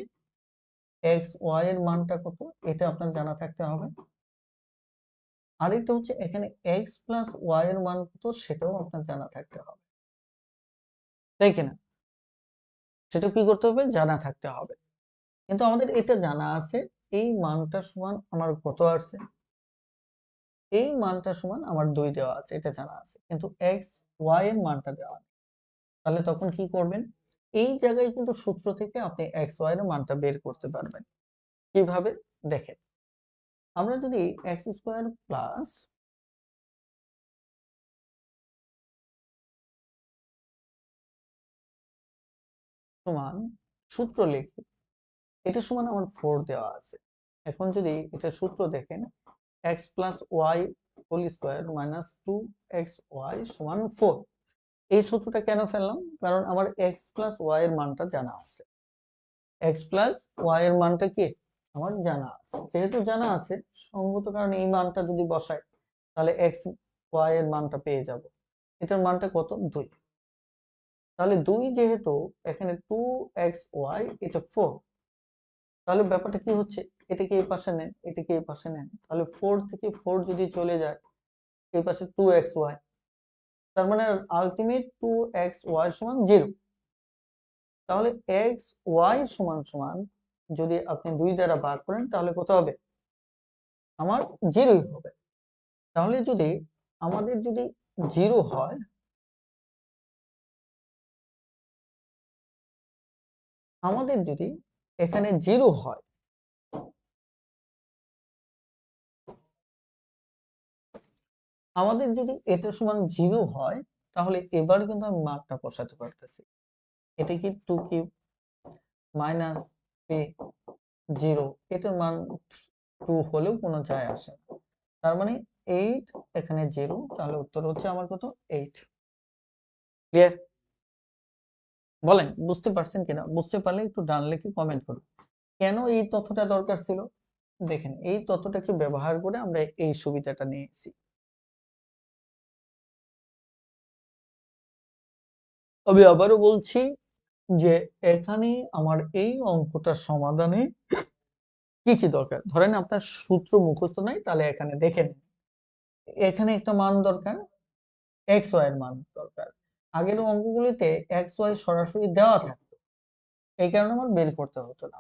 এক্স ওয়াই এর মানটা কত, এটা আপনার জানা থাকতে হবে। আরেকটা হচ্ছে এখানে এক্স প্লাস ওয়াই এর মান কত, সেটাও আপনার জানা থাকতে হবে, তাই কিনা? সেটা কি করতে হবে, জানা থাকতে হবে। কিন্তু আমাদের এটা জানা আছে, এই মানটা সমান আমার কত আসছে, এই মানটা সমান আমার 2 দেওয়া আছে, এটা জানা আছে, কিন্তু এক্স ওয়াই এর মানটা দেওয়া নেই। তাহলে তখন কি করবেন, এই জায়গায় কিন্তু সূত্র থেকে আপনি এক্স ওয়াই এর মানটা বের করতে পারবেন। কিভাবে দেখেন, আমরা যদি এক্স স্কোয়ার প্লাস সমান সূত্র লিখি, এটা সমান আমার 4 দেওয়া আছে। এখন যদি এটা সূত্র দেখেন, x plus y whole square minus 2xy সমান 4, এই সূত্রটা কেন ফেললাম, কারণ আমার এক্স প্লাস ওয়াই এর মানটা জানা আছে, এক্স প্লাস ওয়াই এর মানটা কি আমার জানা আছে। যেহেতু জানা আছে সঙ্গত কারণে এই মানটা যদি বসাই তাহলে এক্স ওয়াই এর মানটা পেয়ে যাব। এটার মানটা কত, 2। তাহলে 2 যেহেতু এখানে 2xy এটা 4, তাহলে ব্যাপারটা কি হচ্ছে, এটাকে এই পাশে নেন, এটাকে এই পাশে নেন, তাহলে 4 থেকে 4 যদি চলে যায় এই পাশে 2xy, তার মানে আলটিমেট 2xy সমান 0। তাহলে xy সমান সমান যদি আপনি 2 দ্বারা ভাগ করেন তাহলে কত হবে, আমার 0ই হবে। তাহলে যদি আমাদের যদি 0 হয়, আমাদের যদি এখানে 0 হয়, আমাদের যদি এটা সমান 0 হয়, তাহলে এবার কিন্তু আমি মানটা বসাতে পারতেছি। এটা কি 2 কিউব মাইনাস 3 0, এটার মান 2 হলেও কোনো যায় আসে না। তার মানে 8 এখানে 0, তাহলে উত্তর হচ্ছে আমার কত, 8। ক্লিয়ার? বলেন বুঝতে পারছেন কিনা? বুঝতে পারলে একটু ডান লিখে কমেন্ট করুন। কেন এই তথ্যটা দরকার ছিল? দেখেন এই তথ্যটাকে ব্যবহার করে আমরা এই সুবিধাটা নিয়েছি। আমি আবারও বলছি যে এখানে আমার এই অঙ্কটার সমাধানে কি কি দরকার। ধরেন আপনার সূত্র মুখস্থ নাই, তাহলে এখানে দেখেন, এখানে একটা মান দরকার, এক্স ওয়াই এর মান দরকার। আগের অঙ্কগুলিতে এক্স ওয়াই সরাসরি দেওয়া থাকতো, এই কারণে আমার বের করতে হতো না।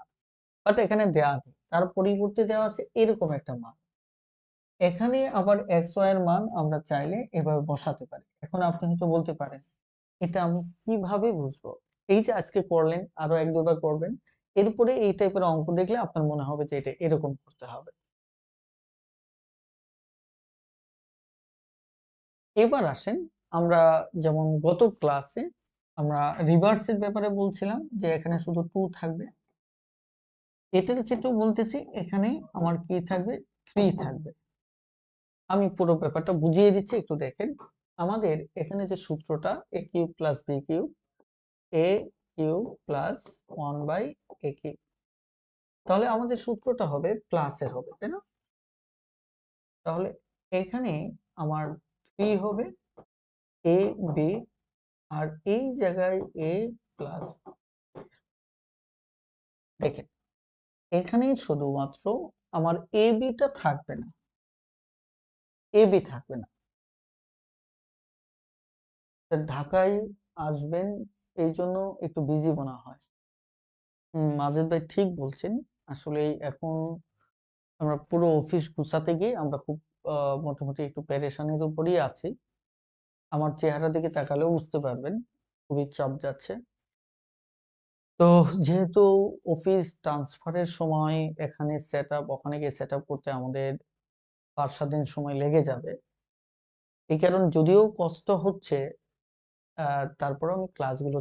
বাট এখানে দেওয়া নেই, তার পরিবর্তে দেওয়া আছে এরকম একটা মান। এখানে আবার এক্স ওয়াই এর মান আমরা চাইলে এভাবে বসাতে পারি। এখন আপনি হয়তো বলতে পারেন, এটা আমি কিভাবে বুঝবো? এই যে আজকে করলেন, আরো এক দুবার করবেন, এরপরে এই টাইপের অঙ্ক দেখলে আপনার মনে হবে যে এটা এরকম করতে হবে। এবার আসেন, আমরা যেমন গত ক্লাসে আমরা রিভার্সের ব্যাপারে বলছিলাম যে এখানে শুধু 2 থাকবে, এটার ক্ষেত্রেও বলতেছি এখানে আমার কি থাকবে, 3 থাকবে। আমি পুরো ব্যাপারটা বুঝিয়ে দিচ্ছি, একটু দেখেন। আমাদের এখানে যে সূত্রটা a cube plus b cube, a cube plus 1 by a cube, তাহলে আমাদের সূত্রটা হবে প্লাসের হবে, তাই না? তাহলে এখানে আমার 3 হবে a b, আর এই জায়গায় a প্লাস, দেখেন এখানে শুধুমাত্র আমার এ বিটা থাকবে না, এ বি থাকবে না। ঢাকায় আসবেন এই জন্য একটু বিজি মনে হয়। মাজেদ ভাই ঠিক বলছেন। আসলে এখন আমরা পুরো অফিস গুছাতে গিয়ে আমরা খুব মোটামুটি একটু পেরেশানির উপরই আছি। আমার চেহারা দিকে তাকালেও বুঝতে পারবেন খুবই চাপ যাচ্ছে। তো যেহেতু অফিস ট্রান্সফারের সময় এখানে সেট আপ, ওখানে গিয়ে সেট আপ করতে আমাদের 5-7 দিন সময় লেগে যাবে। এই কারণ যদিও কষ্ট হচ্ছে, তারপরে আমি ক্লাসগুলো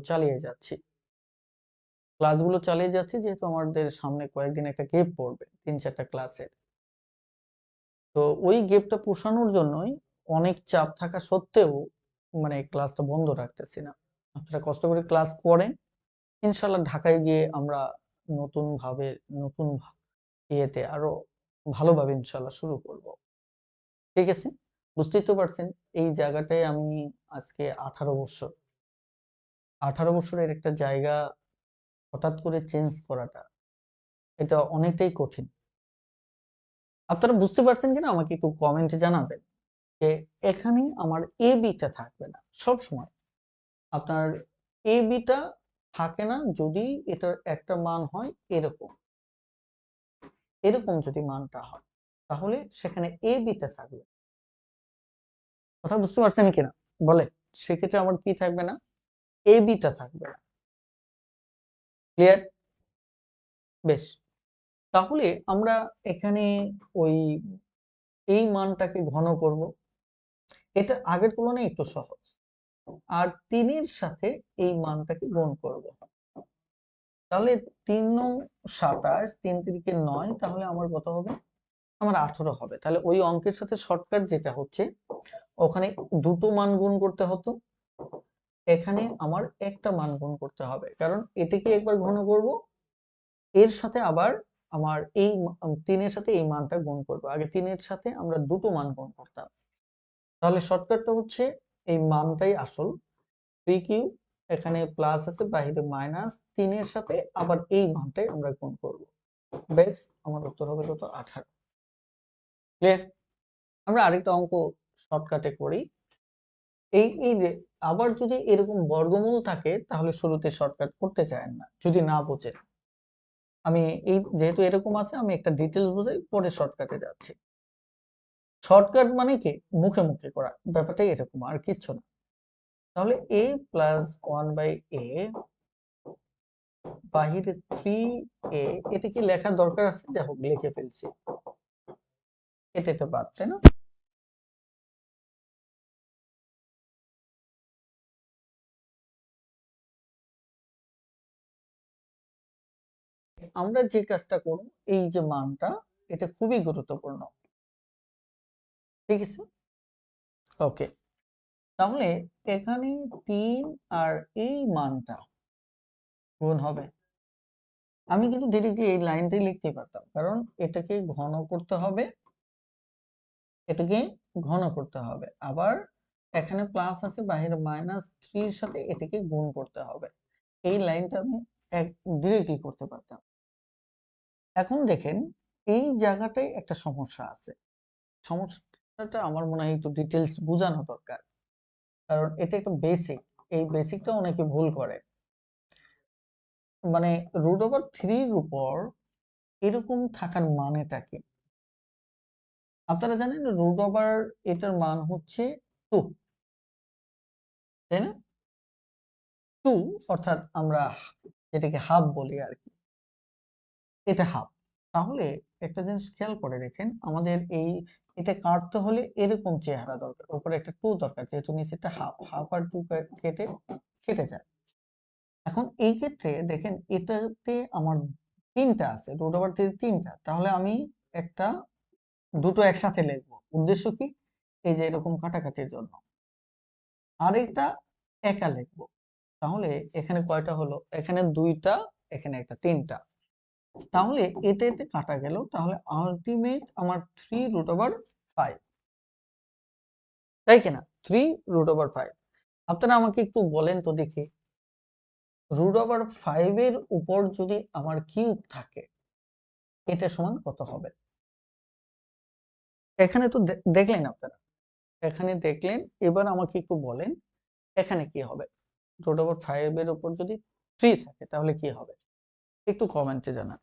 চালিয়ে যাচ্ছি যেহেতু আমাদের সামনে কয়েকদিন একটা গ্যাপ পড়বে 3-4টা ক্লাসের। তো ওই গ্যাপটা পোষানোর জন্যই অনেক চাপ থাকা সত্ত্বেও মানে ক্লাসটা বন্ধ রাখতেছি না। আপনারা কষ্ট করে ক্লাস করেন, ইনশাল্লাহ ঢাকায় গিয়ে আমরা নতুন ভাবে, নতুন ইয়েতে আরো ভালোভাবে ইনশাল্লাহ শুরু করব। ঠিক আছে? বুঝতেই তো পারছেন এই জায়গাটায় আমি আজকে 18 বছরের একটা জায়গা হঠাৎ করে চেঞ্জ করাটা, এটা অনেকটাই কঠিন। আপনারা বুঝতে পারছেন কিনা আমাকে একটু কমেন্টে জানাবেন যে এখানে আমার এ বিটা থাকবে না সব সময়। আপনার এ বিটা থাকে না যদি এটার একটা মান হয় এরকম, এরকম যদি মানটা হয় তাহলে সেখানে এ বিটা থাকবে। কথা বুঝতে পারছেন কিনা বলে, সেক্ষেত্রে আমার কি থাকবে না, এ বিটা থাকবে না। ক্লিয়ার? বেশ, তাহলে আমরা এখানে ওই এই মানটাকে ঘন করব, এটা আগের তুলনায় একটু সহজ। আর 3 এর সাথে এই মানটাকে গুণ করব, তাহলে 3 নং 27, 3 3 9, তাহলে আমার কত হবে, আমার 18 হবে। তাহলে ওই অঙ্কের সাথে শর্টকাট যেটা হচ্ছে, ওখানে দুটো মান গুণ করতে হতো, এখানে আমার একটা মান গুণ করতে হবে, কারণ এটাকে একবার ঘন করব, এর সাথে আবার আমার এই 3 এর সাথে এই মানটা গুণ করব। আগে 3 এর সাথে আমরা দুটো মান গুণ করতাম, তাহলে শর্টকাটটা হচ্ছে এই মানটাই আসল, 3 কিউব এখানে প্লাস আছে, বাইরে মাইনাস, 3 এর সাথে আবার এই মানটাই আমরা গুণ করব। বেশ, আমার উত্তর হবে কত? 18। ক্লিয়ার? আমরা আরেকটা অঙ্ক শর্টকাটে করি। এই যে আবার যদি এরকম বর্গমূল থাকে তাহলে শুরুতে শর্টকাট করতে চায় না, যদি না বোঝেন। আমি এই যেহেতু এরকম আছে, আমি একটা ডিটেলস বোঝাই, পরে শর্টকাটে যাচ্ছি। শর্টকাট মানে কি? মুখে মুখে করা, ব্যাপারটা এরকম, আর কিচ্ছু না। তাহলে a প্লাস 1/a বাহিরে 3a, এটা কি লেখার দরকার আছে? যা হোক, লিখে ফেলছি। এটা বাদ, তাই না? আমরা যে কাজটা করব, এই যে মানটা, এটা খুবই গুরুত্বপূর্ণ। ঠিক আছে, ওকে। তাহলে এখানে 3 আর এই মানটা গুণ হবে। আমি কিন্তু ডিরেক্টলি এই লাইনটাই লিখতে পারতাম, কারণ এটাকে ঘন করতে হবে, এটাকে ঘন করতে হবে, আবার এখানে প্লাস আছে, বাইরে মাইনাস 3 এর সাথে এটাকে গুণ করতে হবে। এই লাইনটা আমি ডিরেক্টলি করতে পারতাম। এখন দেখেন, এই জায়গাটায় একটা সমস্যা আছে। সমস্যাটা আমার মনে হয় একটু ডিটেলস বোঝানো দরকার, কারণ এটা একটা বেসিক। এই বেসিকটা অনেকে ভুল করে। মানে √3 এর উপর এরকম থাকার মানেটা কি? আপনারা জানেন √, এটার মান হচ্ছে 2, তাই না? 2 অর্থাৎ আমরা যেটাকে হাফ বলি আর কি, এটা হাফ। তাহলে একটা জিনিস খেয়াল করে দেখেন, আমাদের এটা কাটতে হলে এরকম চেহারা দরকার, উপরে একটা 2 দরকার, যেহেতু নিচে একটা হাফ, হাফ আর 2 কেটে কেটে যায়। এখন এই ক্ষেত্রে দেখেন, এটাতে আমার 3টা আছে, √3 3টা, তাহলে আমি একটা দুটো একসাথে লিখবো। উদ্দেশ্য কি? এই যে এরকম কাটাকাটির জন্য। আরেকটা একা লিখবো। তাহলে এখানে কয়টা হলো? এখানে 2টা, এখানে একটা 3টা। তাহলে এতে কাটা গেল, তাহলে আলটিমেট আমার 3√5, তাই কিনা? 3√5। আপনারা আমাকে একটু বলেন তো দেখি, √5 এর উপর যদি আমার কিউব থাকে, এটা সমান কত হবে? এখানে তো দেখলেন আপনারা, এখানে দেখলেন। এবার আমাকে একটু বলেন, এখানে কি হবে? √5 এর উপর যদি 3 থাকে তাহলে কি হবে? একটু কমেন্টে জানান।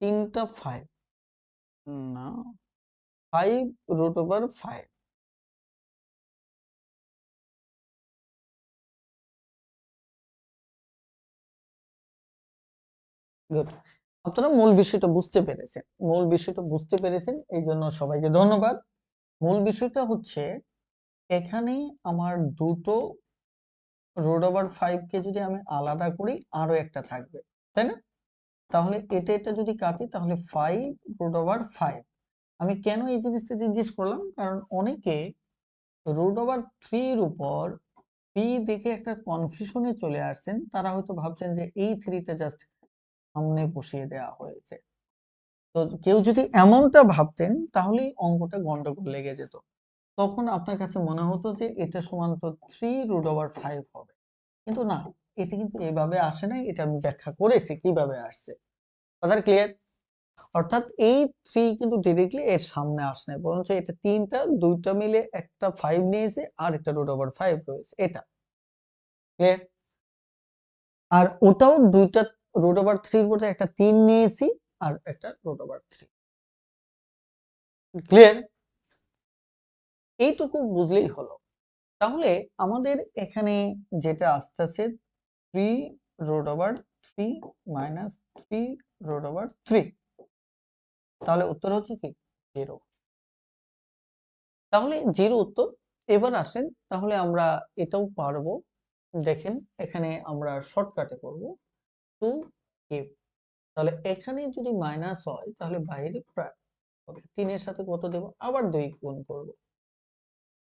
তিনটা 5 না, 5√5। গুড। আপনারা মূল বিষয়টা বুঝতে পেরেছেন, মূল বিষয়টা বুঝতে পেরেছেন, এই জন্য সবাইকে ধন্যবাদ। মূল বিষয়টা হচ্ছে, এখানে আমার দুটো √5 কে যদি আমি আলাদা করি, আরো একটা থাকবে, তাই না? তাহলে এটা যদি কাটি, তাহলে 5√5। আমি কেন এই জিনিসটা জিজ্ঞেস করলাম, কারণ অনেকে √3 এর উপর p দেখে একটা কনফিউশনে চলে আসছেন। তারা হয়তো ভাবছেন যে এই 3টা জাস্ট সামনে বসিয়ে দেওয়া হয়েছে। তো কেউ যদি এমনটা ভাবতেন, তাহলেই অঙ্কটা গন্ডগোল লেগে যেত। তখন আপনার কাছে মনে হতো যে এটা সমান তো 3√5 হবে, কিন্তু না, এটা কিন্তু এভাবে আসে নাই। এটা আমি ব্যাখ্যা করেছি কিভাবে আসছে। কথা ক্লিয়ার? অর্থাৎ এই 3 কিন্তু ডিরেক্টলি এর সামনে আসে নাই, বরঞ্চ এটা 3টা, 2টা মিলে একটা 5 নিয়েছে, আর একটা √5 রয়েছে, এটা ক্লিয়ার? আর ওটাও 2টা √3 এর মধ্যে একটা 3 নিয়েছি, আর একটা √3। ক্লিয়ার? এইটুকু বুঝলেই হলো। তাহলে আমাদের এখানে যেটা আসতেছে 3√3 মাইনাস 3√3, তাহলে উত্তর হচ্ছে কি? 0। তাহলে 0 উত্তর। এবার আসেন, তাহলে আমরা এটাও পারবো। দেখেন, এখানে আমরা শর্টকাটে করব, 2a তাহলে এখানে যদি মাইনাস হয় তাহলে বাইরে প্রায় হবে। 3 এর সাথে কত দেব? আবার 2 গুণ করব।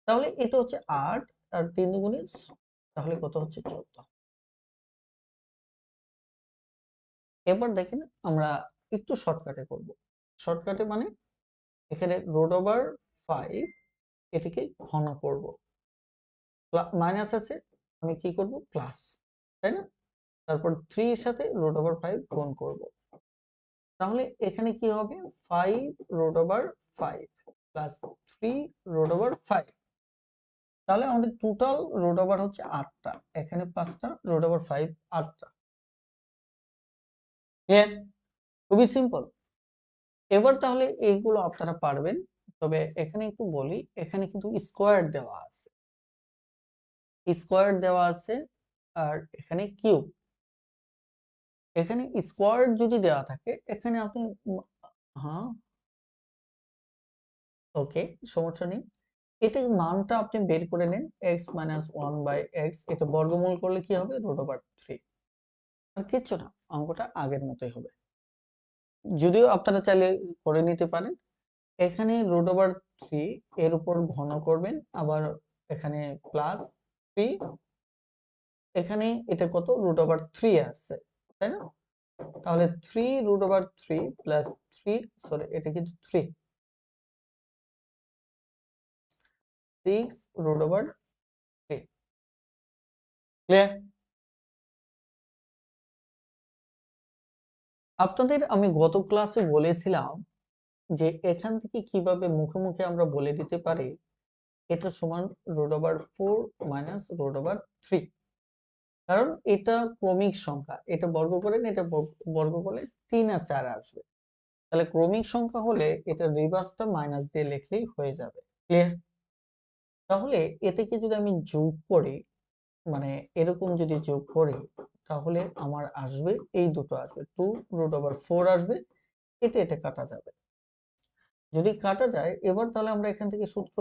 তাহলে এটা হচ্ছে 8 আর 3 দুগুণে 6, তাহলে কত হচ্ছে? 14। এবার দেখেন আমরা একটু শর্টকাটে করব। শর্টকাটে মানে এখানে রুট ওভার 5 এটিকে ঘন করব। মাইনাস আছে, আমি কি করব? প্লাস, তাই না? তারপর 3 এর সাথে রুট ওভার 5 গুণ করব। তাহলে এখানে কি হবে? 5 root over 5 plus 3 root over 5। তাহলে আমাদের টোটাল রুট ওভার হচ্ছে 8টা, এখানে 5টা, রুট ওভার 5 8টা। ক্লিয়ার? খুবই সিম্পল। এবার তাহলে এইগুলো আপনারা পারবেন, তবে এখানে একটু বলি, এখানে কিন্তু স্কোয়ার দেওয়া আছে, স্কোয়ার দেওয়া আছে, আর এখানে কিউব। এখানে স্কোয়ার যদি দেওয়া থাকে এখানে আপনি হ্যাঁ, ওকে, সমস্যা নেই। এটা মানটা আপনি বের করে নেন, x মাইনাস 1/x, এটা বর্গমূল করলে কি হবে? Root over 3। আর কিচ্ছু না, অঙ্কটা আগের মতোই হবে। যদিও আপনারা চাইলে করে নিতে পারেন। এখানে রুট ওভার 3 এর উপর ঘন করবেন, আবার এখানে প্লাস 3, এখানে এটা কত? রুট ওভার 3 আসছে, তাই না? তাহলে 3 রুট ওভার 3 প্লাস 3, সরি এটা কিন্তু 3, 6 রুট ওভার 3। ক্লিয়ার? আপনাদের আমি গত ক্লাসে বলেছিলাম যে এখান থেকে কিভাবে মুখে মুখে আমরা বলে দিতে পারি এটা সমান root over 4 minus root over 3, কারণ এটা ক্রমিক সংখ্যা, এটা বর্গ করেন, এটা বর্গ করলে 3 আর 4 আসবে। তাহলে ক্রমিক সংখ্যা হলে এটা রিভার্সটা মাইনাস দিয়ে লিখলেই হয়ে যাবে। ক্লিয়ার? তাহলে এটাকে যদি আমি যোগ করি, মানে এরকম যদি যোগ করি, তাহলে আমার আসবে, এই দুটো আসবে, 2 রুট ওভার 4 আসবে, এটা এটা কাটা যাবে। যদি কাটা যায়, এবার তাহলে আমরা এখান থেকে সূত্র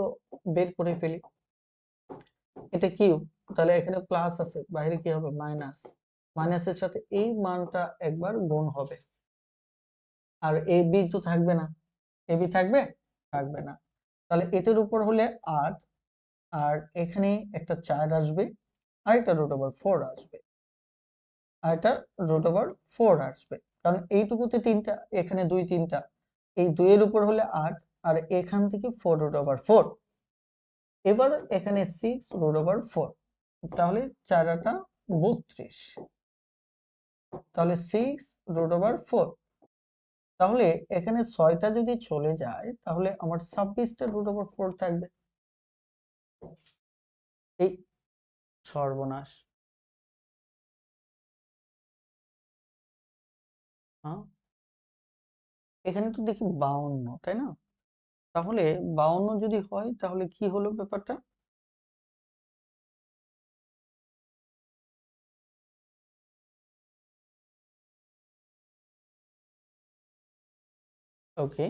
বের করে ফেলি। এটা কিউব, তাহলে এখানে প্লাস আছে, বাইরে কি হবে? মাইনাস। মাইনাসের সাথে এই মানটা একবার গুণ হবে, আর এ বি তো থাকবে না। এ বি থাকবে? থাকবে না। তাহলে এটার উপর হলে 8, আর এখানে একটা 4 আসবে, আর একটা রুট ওভার 4 আসবে, আর এটা রুট ওভার 4 আসবে, কারণ এইটুকুতে 3টা, এখানে 2 3টা, এই 2 এর উপর হলে 8, আর এখান থেকে 4 রুট ওভার 4। এবার এখানে 6 রুট ওভার 4, তাহলে 4 8 32, তাহলে 6 রুট ওভার 4। তাহলে এখানে 6টা যদি চলে যায়, তাহলে আমার 26টা রুট ওভার 4 থাকবে। এই সর্বনাশ, হ্যাঁ, এখানে তো দেখি 52, তাই না? তাহলে 52 যদি হয় তাহলে কি হলো ব্যাপারটা? ওকে,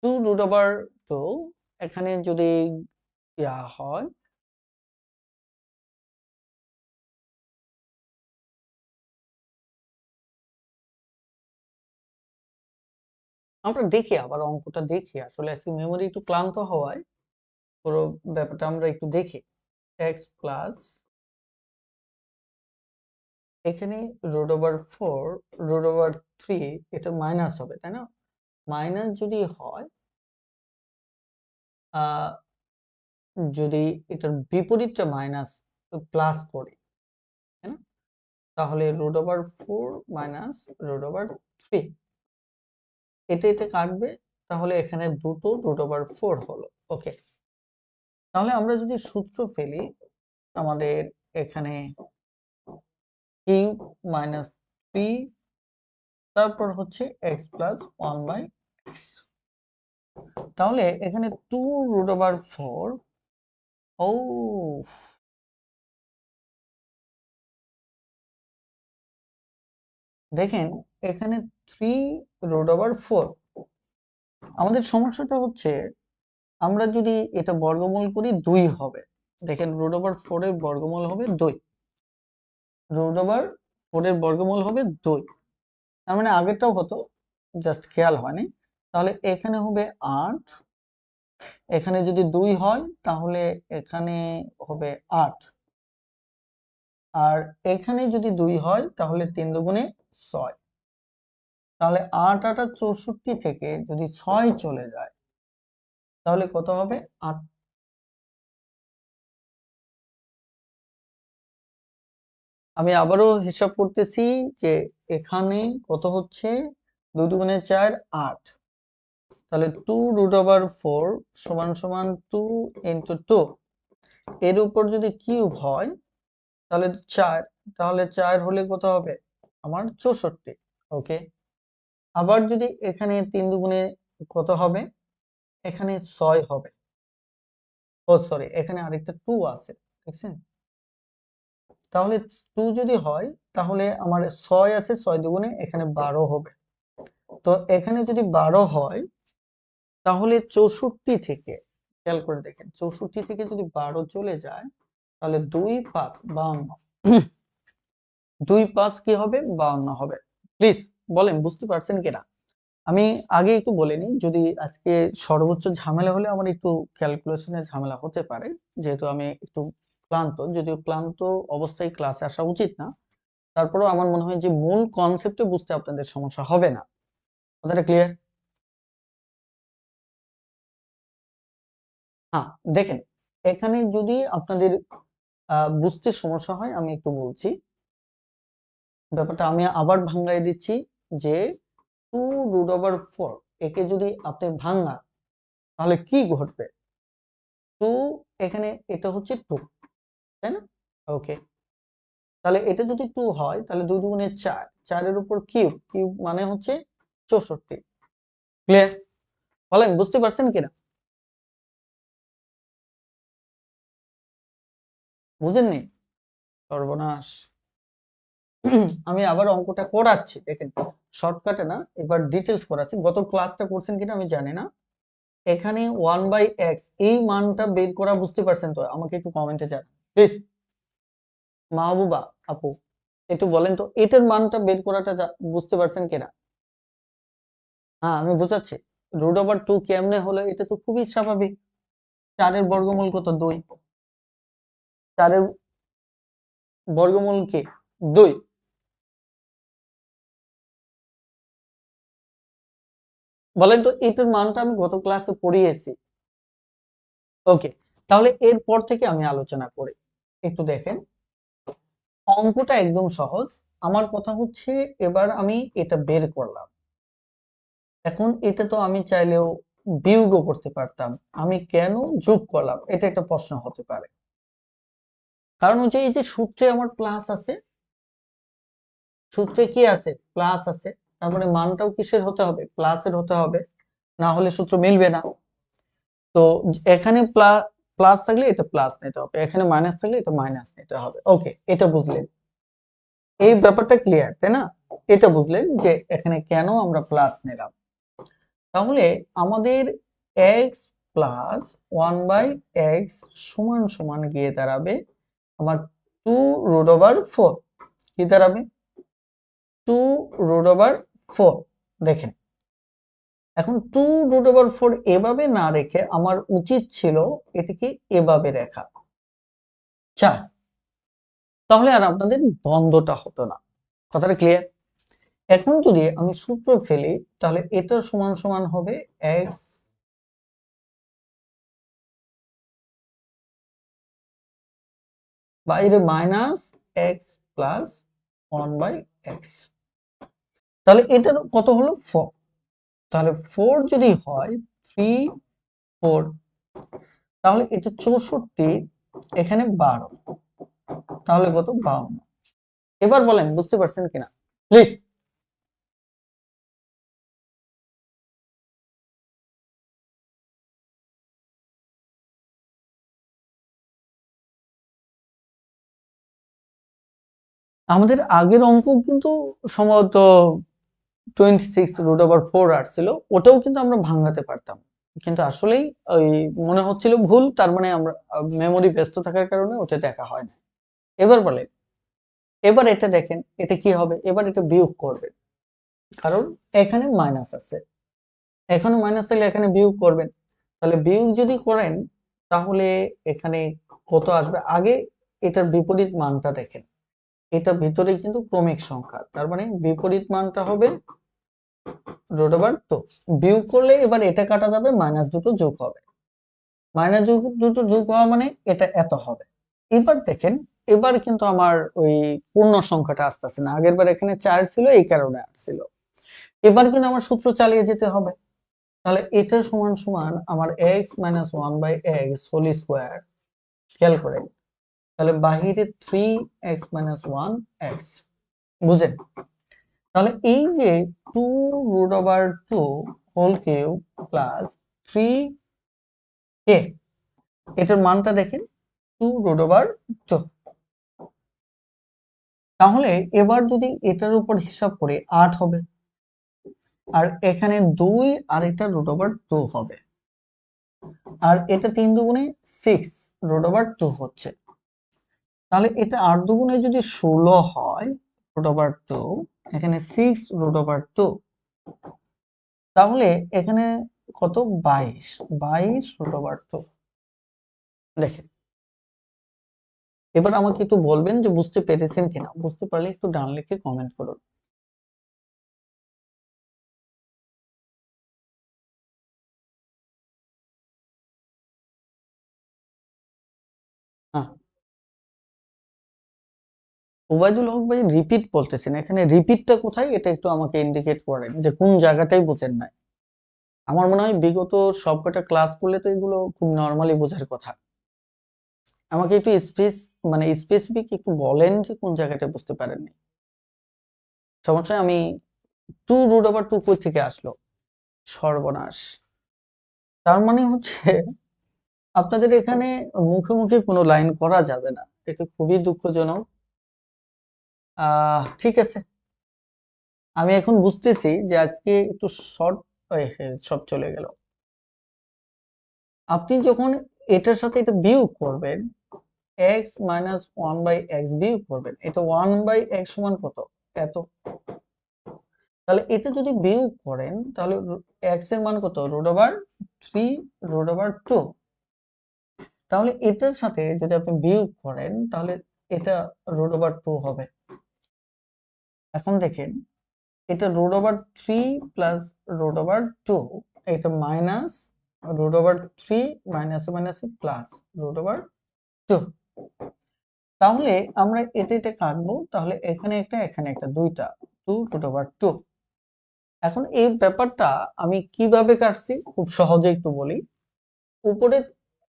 2 রুট ওভার 2, এখানে যদি ইয়া হয়, আমরা দেখি, আবার অঙ্কটা দেখি, আসলে আজকে মেমোরি একটু ক্লান্ত হওয়ায় পুরো ব্যাপারটা আমরা একটু দেখি। x প্লাস, এখানে রুট ওভার 4 রুট ওভার 3, এটা মাইনাস হবে, তাই না? মাইনাস যদি হয়, যদি এটার বিপরীতটা মাইনাস প্লাস করি, তাই না? তাহলে root over 4 minus root over 3, এটা এটা কাটবে, তাহলে এখানে দুটো রুট ওভার 4 হলো। ওকে, তাহলে আমরা যদি সূত্র ফেলি, আমাদের এখানে কিউব মাইনাস 3, তারপর হচ্ছে x প্লাস 1/x, তাহলে এখানে 2 রুট ওভার 4, ও দেখেন এখানে 3 রুট ওভার 4। আমাদের সমস্যাটা হচ্ছে আমরা যদি এটা বর্গমূল করি 2 হবে। দেখেন রুট ওভার 4 এর বর্গমূল হবে 2, রুট ওভার 4 এর বর্গমূল হবে 2। তার মানে আগেরটাও হতো, জাস্ট খেয়াল হয়নি। তাহলে এখানে হবে 8, এখানে যদি 2 হয় তাহলে এখানে হবে 8, আর এখানে যদি 2 হয় তাহলে 3 দুগুণে 6। তাহলে 8 8 আর 64 থেকে যদি 6 চলে যায় তাহলে কত হবে? 8। আমি আবারও হিসাব করতেছি যে এখানে কত হচ্ছে, 2 দুগুণে 4, 8। তাহলে 2√4 সমান সমান 2 ইন্টু 2, এর উপর যদি কিউব হয় তাহলে 4, তাহলে 4 হলে কত হবে আমার? 64। ওকে, আবার যদি এখানে 3 দুগুণে কত হবে? এখানে 6 হবে। ও সরি, এখানে আরেকটা 2 আছে, দেখছেন? তাহলে 2 যদি হয় তাহলে আমার 6 আছে, 6 দুগুণে এখানে 12 হবে। তো এখানে যদি 12 হয় তাহলে 64 থেকে, খেয়াল করে দেখেন, 64 থেকে যদি 12 চলে যায় তাহলে 2 5 52, 2 5 কি হবে? 52 হবে। প্লিজ বলেন বুঝতে পারছেন কিনা। আমি আগে একটু বলে নিই, যদি আজকে সর্বোচ্চ ঝামেলা হলে আমার একটু ক্যালকুলেশনের ঝামেলা হতে পারে, যেহেতু আমি একটু ক্লান্ত, যদিও ক্লান্ত অবস্থায় ক্লাসে আসা উচিত না, তারপরেও আমার মনে হয় যে মূল কনসেপ্টে বুঝতে আপনাদের সমস্যা হবে না। কথাটা ক্লিয়ার? হ্যাঁ, দেখেন, এখানে যদি আপনাদের বুঝতে সমস্যা হয় আমি একটু বলছি ব্যাপারটা, আমি আবার ভাঙাই দিচ্ছি যে 2√4 একে যদি আপনি ভাঙা তাহলে কি ঘটবে? 2, এখানে এটা হচ্ছে 2, তাই না? ওকে, তাহলে এটা যদি 2 হয় তাহলে 2 দুগুণে 4, 4 এর উপর কিউব, কিউব মানে হচ্ছে 64। ক্লিয়ার? বলেন বুঝতে পারছেন কিনা? বুঝেননি? সর্বনাশ। আমি আবার অঙ্কটা করাচ্ছি, দেখেন, শর্টকাটে না, এবার ডিটেলস করাচ্ছি। গত ক্লাসটা করছেন কিনা আমি জানি না। এখানে 1/x এই মানটা বের করা বুঝতে পারছেন তো? আমাকে একটু কমেন্টে জানান প্লিজ। মাহবুবা আপু, একটু বলেন তো এটার মানটা বের করাটা বুঝতে পারছেন কিনা? হ্যাঁ, আমি বুঝাচ্ছি। √2 কেমনে হলো? এটা তো খুবই স্বাভাবিক। 4 এর বর্গমূল কত? 2। 4 এর বর্গমূল কি? 2। বলেন তো এটার মানটা আমি গত ক্লাসে পড়িয়েছি। ওকে, তাহলে এরপর থেকে আমি আলোচনা করি। একটু দেখেন, অঙ্কটা একদম সহজ। আমার কথা হচ্ছে এবার আমি এটা বের করলাম, এখন এটা তো আমি চাইলেও বিয়োগও করতে পারতাম, আমি কেন যোগ করলাম এটা একটা প্রশ্ন হতে পারে। কারণ হচ্ছে এই যে সূত্রে আমার প্লাস আছে, সূত্রে কি আছে? প্লাস আছে, তারপরে মানটাও কিসের হতে হবে? প্লাসের হতে হবে, না হলে সূত্র মিলবে না। তো এখানে প্লাস থাকলে এটা প্লাস নিতে হবে, এখানে মাইনাস থাকলে এটা মাইনাস নিতে হবে। ওকে, এটা বুঝলেন? এই ব্যাপারটা ক্লিয়ার, তাই না? এটা বুঝলেন যে এখানে কেন আমরা প্লাস নিলাম। তাহলে আমাদের x প্লাস 1/x সমান সমান গিয়ে দাঁড়াবে আমার 2√4। কি দাঁড়াবে? 2√4। দেখেন, এখন 2√4 এভাবে না রেখে আমার উচিত ছিল এটিকে এভাবে রেখা 4, তাহলে আর আপনাদের দ্বন্দ্বটা হতো না। কথাটা ক্লিয়ার? এখন যদি আমি সূত্র ফেলি তাহলে এটার সমান সমান হবে x বাইরে মাইনাস এক্স প্লাস 1/x। তাহলে এটার কত হলো? 4। তাহলে 4 যদি হয় 3 4, তাহলে এটা 64, এখানে 12, তাহলে কত? 52। এবার বলেন বুঝতে পারছেন কিনা প্লিজ। আমাদের আগের অঙ্ক কিন্তু সম্ভবত 26√4 আসছিল, ওটাও কিন্তু আমরা ভাঙাতে পারতাম, কিন্তু আসলেই ওই মনে হচ্ছিল ভুল, তার মানে আমরা মেমোরি ব্যস্ত থাকার কারণে ওটা দেখা হয় না। এবার বলেন, এবার এটা দেখেন এটা কি হবে? এবার এটা বিয়োগ করবে, কারণ এখানে মাইনাস আছে, এখানে মাইনাস থাকলে এখানে বিয়োগ করবেন। তাহলে বিয়োগ যদি করেন তাহলে এখানে কত আসবে? আগে এটার বিপরীত মানটা দেখেন, এটা ভিতরে কিন্তু ক্রমিক সংখ্যা, তার মানে বিপরীত মানটা হবে √2। বিয়োগ করলে এবার এটা কাটা যাবে, মাইনাস দুটো যোগ হবে, মাইনাস দুটো যোগ হওয়া মানে এটা এত হবে। এবার দেখেন, এবার কিন্তু আমার ওই পূর্ণ সংখ্যাটা আসতেছে না, আগের বার এখানে 4 ছিল এই কারণে আসছিল। এবার কিন্তু আমার সূত্র চালিয়ে যেতে হবে। তাহলে এটা সমান সমান আমার x - 1/x হোল স্কয়ার, খেয়াল করেন, তাহলে বাহিরে 3x - 1x, বুঝেন? তাহলে এই যে 2√2 হোল কিউব প্লাস 3k, এটার মানটা দেখেন 2√2। তাহলে এবার যদি এটার উপর হিসাব করি 8 হবে, আর এখানে 2 আর এটা √2 হবে, আর এটা 3 দুগুণে 6 √2 হচ্ছে। তাহলে এটা 8 দুগুণে যদি 16 হয় √2, এখানে 6 √2, তাহলে এখানে কত? 22 √2। দেখেন, এবার আমাকে একটু বলবেন যে বুঝতে পেরেছেন কিনা। বুঝতে পারলে একটু ডান লিখে কমেন্ট করুন। হ্যাঁ, ওবায়দুল হক ভাই রিপিট বলতেছেন, এখানে রিপিটটা কোথায় এটা একটু আমাকে ইন্ডিকেট করেন যে কোন জায়গাটাই বুঝেন নাই। আমার মনে হয় বিগত সবকটা ক্লাস করলে তো এগুলো খুব নরমালি বোঝার কথা। আমাকে একটু মানে স্পেসিফিক একটু বলেন যে কোন জায়গাটা বুঝতে পারেননি। সমস্যা, আমি 2√2 কই থেকে আসলো? সর্বনাশ। তার মানে হচ্ছে আপনাদের এখানে মুখে মুখে কোনো লাইন করা যাবে না, এটা খুবই দুঃখজনক। ঠিক আছে, আমি এখন বুঝতেছি যে আজকে একটু শর্ট, সব চলে গেল। আপনি যখন এটার সাথে এটা বিয়োগ করবেন, x - 1/x বিয়োগ করবেন, এটা 1/x সমান কত? এত। তাহলে এটা যদি বিয়োগ করেন তাহলে x এর মান কত? √3 √2। তাহলে এটার সাথে যদি আপনি বিয়োগ করেন তাহলে এটা √2 হবে। এখন দেখেন, এটা √3 প্লাস √2, এটা মাইনাস √3 মাইনাসে মাইনাসে প্লাস √2। তাহলে আমরা এটা কাটবো, তাহলে এখানে একটা এখানে একটা, দুইটা 2√2। এখন এই ব্যাপারটা আমি কিভাবে কাটছি খুব সহজে একটু বলি। উপরে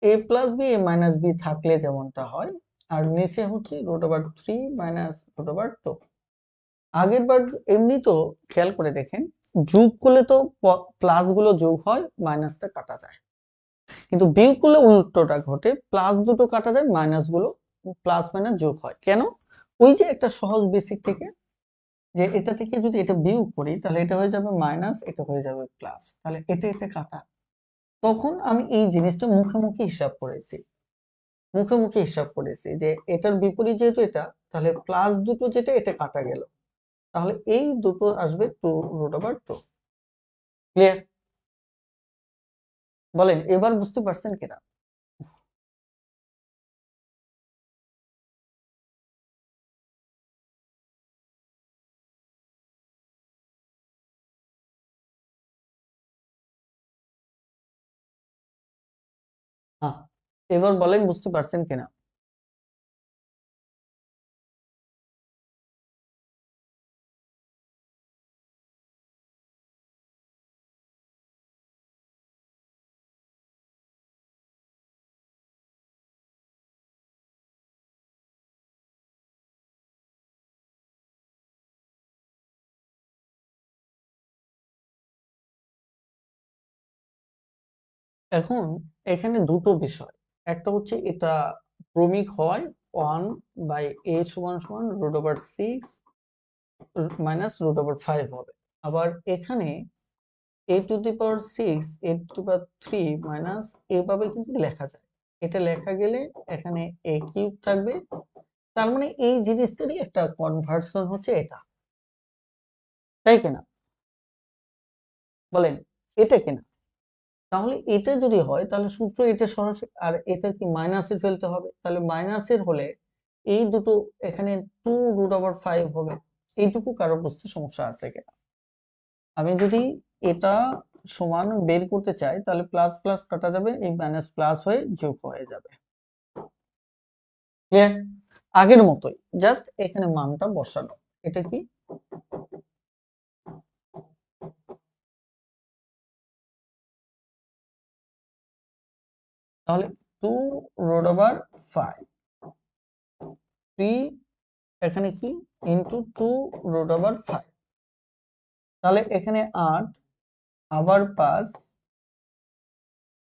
a plus b a minus b থাকলে যেমনটা হয়, আর নিচে হচ্ছে √3 মাইনাস √2। আগের বার এমনি তো খেয়াল করে দেখেন, যোগ করলে তো প্লাস গুলো যোগ হয়, মাইনাসটা কাটা যায়, কিন্তু বিয়োগ করলে উল্টোটা ঘটে, প্লাস দুটো কাটা যায়, মাইনাস গুলো প্লাস মাইনাস যোগ হয়। কেন? ওই যে একটা সহজ বেসিক থেকে, যে এটা থেকে যদি এটা বিয়োগ করি তাহলে এটা হয়ে যাবে মাইনাস, এটা হয়ে যাবে প্লাস, তাহলে এটা কাটা। তখন আমি এই জিনিসটা মুখে মুখে হিসাব করেছি, মুখে মুখে হিসাব করেছি যে এটার বিপরীত যেহেতু এটা, তাহলে প্লাস দুটো যেটা এটা কাটা গেল, তাহলে এই দুটো আসবে 2√2। ক্লিয়ার? বলেন এবার বুঝতে পারছেন কিনা? হ্যাঁ, এবার বলেন বুঝতে পারছেন কিনা? এখন এখানে দুটো বিষয়, একটা হচ্ছে এটা ক্রমিক হয় 1/a সমান সমান √6 মাইনাস √5 হবে। আবার এখানে a⁶, a⁴ মাইনাস এভাবে কিন্তু লেখা যায়। এটা লেখা গেলে এখানে a³ থাকবে, তার মানে এই জিনিসটারই একটা কনভার্সন হচ্ছে এটা, তাই কিনা? বলেন এটা কিনা? তাহলে এটা যদি হয় তাহলে সূত্র এটা সরাসরি, আর এটা কি মাইনাসে ফেলতে হবে, তাহলে মাইনাসের হলে এই দুটো এখানে 2√5 হবে। এইটুকু কারো বুঝতে সমস্যা আছে কিনা? আমি যদি এটা সমান বের করতে চাই তাহলে প্লাস প্লাস কাটা যাবে, এই মাইনাস প্লাস হয়ে যোগ হয়ে যাবে। ক্লিয়ার? আগের মতোই, জাস্ট এখানে মানটা বসানো। এটা কি? তাহলে 2√5 3 এখানে কি ইন্টু 2√5, তাহলে এখানে 8 আবার 5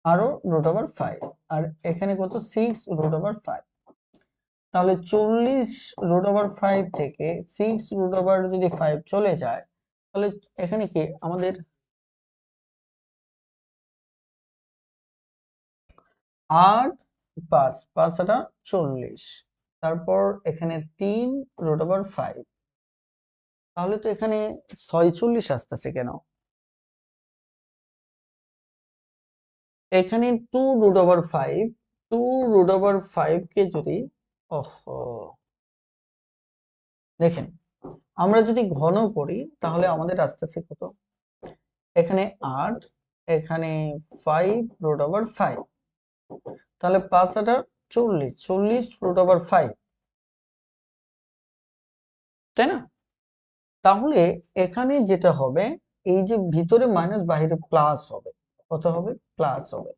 আরো √5, আর এখানে কত 6√5। তাহলে 40√5 থেকে 6√5 যদি 5 চলে যায় তাহলে এখানে কি আমাদের 8 5 5 এটা 40, তারপর এখানে 3√5, তাহলে তো এখানে 46 আসতেছে কেন? এখানে 2√5 2√5 কে যদি ওহো দেখেন আমরা যদি ঘন করি তাহলে আমাদের আসতেছে কত? এখানে 8, এখানে 5√5, তাহলে 5 এটা 40 40√5, তাই না? তাহলে এখানে যেটা হবে এই যে ভিতরে মাইনাস বাইরে প্লাস হবে, কত হবে? প্লাস হবে।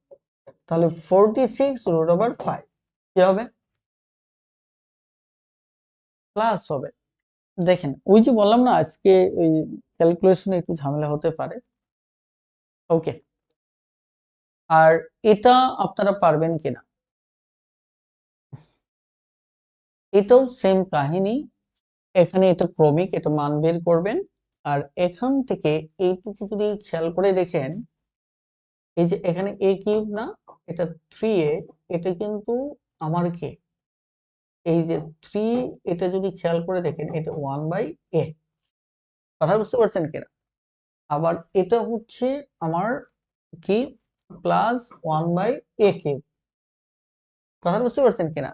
তাহলে 46√5 কি হবে? প্লাস হবে। দেখেন ওই যে বললাম না আজকে ওই ক্যালকুলেশনে একটু ঝামেলা হতে পারে। ওকে, আর এটা আপনারা পারবেন কিনা? এটাও সেম কাহিনী, এখানে এটা ক্রমিক, এটা মান বের করবেন, আর এখান থেকে এইটুকু যদি খেয়াল করে দেখেন এই যে এখানে a কিউব না, এটা 3a, এটা কিন্তু আমার কে এই যে 3, এটা যদি খেয়াল করে দেখেন এটা 1/a, কথা বুঝতে পারছেন কিনা? আবার এটা হচ্ছে আমার কি প্লাস 1/a কিউব, কথা বুঝতে পারছেন কিনা?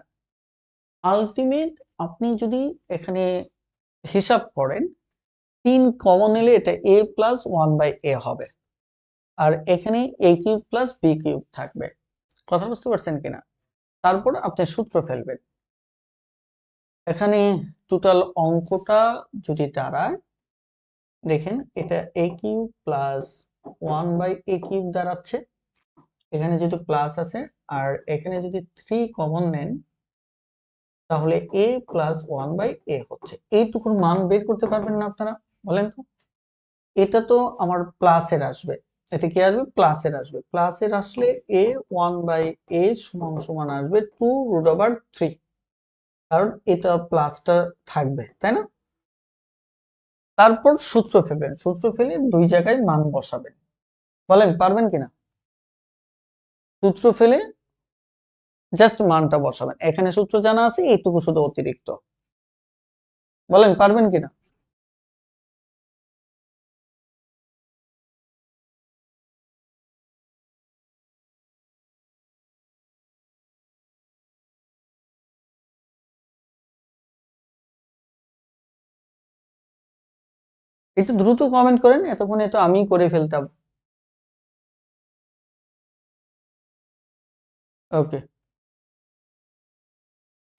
আলটিমেট আপনি যদি এখানে হিসাব করেন 3 কমন এলে এটা a প্লাস 1/a হবে, আর এখানে a cube plus b cube থাকবে, কথা বুঝতে পারছেন কিনা? তারপর আপনি সূত্র ফেলবেন। এখানে টোটাল অঙ্কটা যদি দাঁড়ায় দেখেন এটা a cube plus 1/a cube দাঁড়াচ্ছে, এখানে যেহেতু প্লাস আছে, আর এখানে যদি 3 কমন নেন তাহলে a প্লাস 1/a হচ্ছে। এইটুকুর মান বের করতে পারবেন না আপনারা? বলেন তো। এটা তো আমার প্লাসের আসবে, এটা কি আসবে? প্লাসের আসবে। প্লাসের আসলে a 1/a সমান সমান আসবে 2√3, কারণ এটা প্লাসটা থাকবে, তাই না? তারপর সূত্র ফেলবেন, সূত্র ফেলে দুই জায়গায় মান বসাবেন। বলেন পারবেন কিনা? সূত্র ফেলে জাস্ট মানটা বসাবেন, এখানে সূত্র জানা আছে, এইটুকু শুধু অতিরিক্ত। বলেন পারবেন কিনা? একটু দ্রুত কমেন্ট করেন, এতক্ষণে তো আমি করে ফেলতাম। ওকে,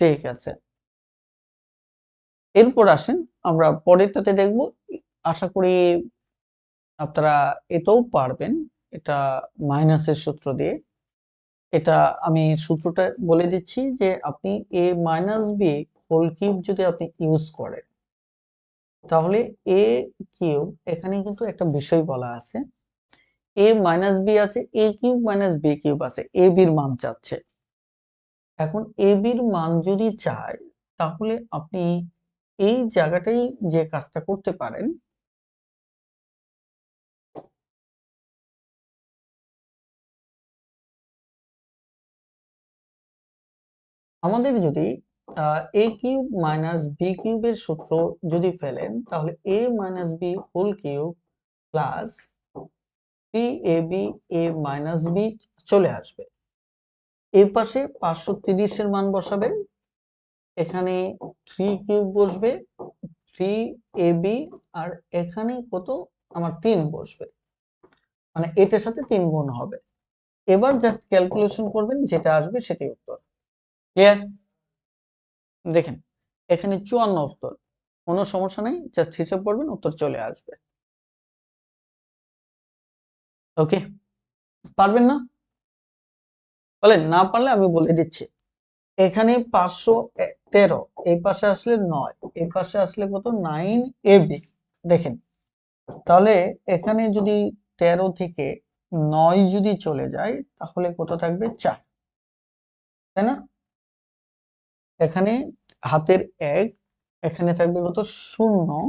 ঠিক আছে। এরপর আসেন আমরা পরেরটাতে দেখব। আশা করি আপনারা এটাও পারবেন, এটা মাইনাসের সূত্র দিয়ে। এটা আমি সূত্রটা বলে দিচ্ছি যে আপনি a minus b whole cube যদি আপনি ইউজ করেন তাহলে a কিউব, এখানে কিন্তু একটা বিষয় বলা আছে, a মাইনাস বি আছে, a cube minus b cube আছে, a বির মান চাচ্ছে। এখন a বির মান যদি চায় তাহলে আপনি এই জায়গাটাই যে কাজটা করতে পারেন, আমাদের যদি a কিউব মাইনাস বি কিউবের সূত্র যদি ফেলেন তাহলে a minus b whole cube plus 3ab a minus b চলে আসবে। এই পাশে 530 এর মান বসাবে, এখানে 3 কিউব বসবে, 3ab, আর এখানে কত আমার 3 বসবে, মানে এটার সাথে 3 গুণ হবে। এবার জাস্ট ক্যালকুলেশন করবেন, যেটা আসবে সেটাই উত্তর। ক্লিয়ার? দেখেন এখানে 54 উত্তর, কোনো সমস্যা নেই, জাস্ট হিসাব করবেন, উত্তর চলে আসবে। ওকে, পারবেন না? বলেন, না পারলে আমি বলে দিচ্ছি। এখানে 513, এই পাশে আসলে 9, এই পাশে আসলে কত 9ab। দেখেন তাহলে এখানে যদি 13 থেকে 9 যদি চলে যায় তাহলে কত থাকবে 4, তাই না? এখানে হাতের 1, এখানে থাকবে কত 0,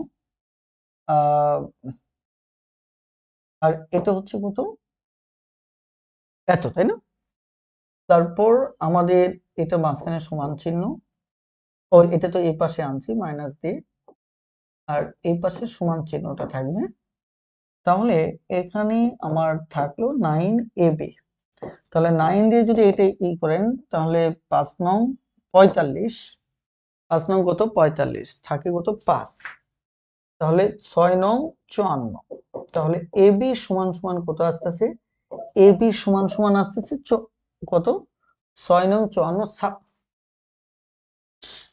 আর এটা হচ্ছে কত এত, তাই না? তারপর আমাদের এটা মাঝখানে সমান চিহ্ন, ও এটা তো এই পাশে আনছি মাইনাস দিয়ে, আর এই পাশে সমান চিহ্নটা থাকবে। তাহলে এখানে আমার থাকলো 9ab। তাহলে 9 দিয়ে যদি এটা করেন তাহলে 5 নং 45, 5 নং কত 45, থাকে কত 5, তাহলে 6 নং 54। তাহলে ab সমান সমান কত আসতেছে, ab সমান সমান আসতেছে কত 6 নং 54,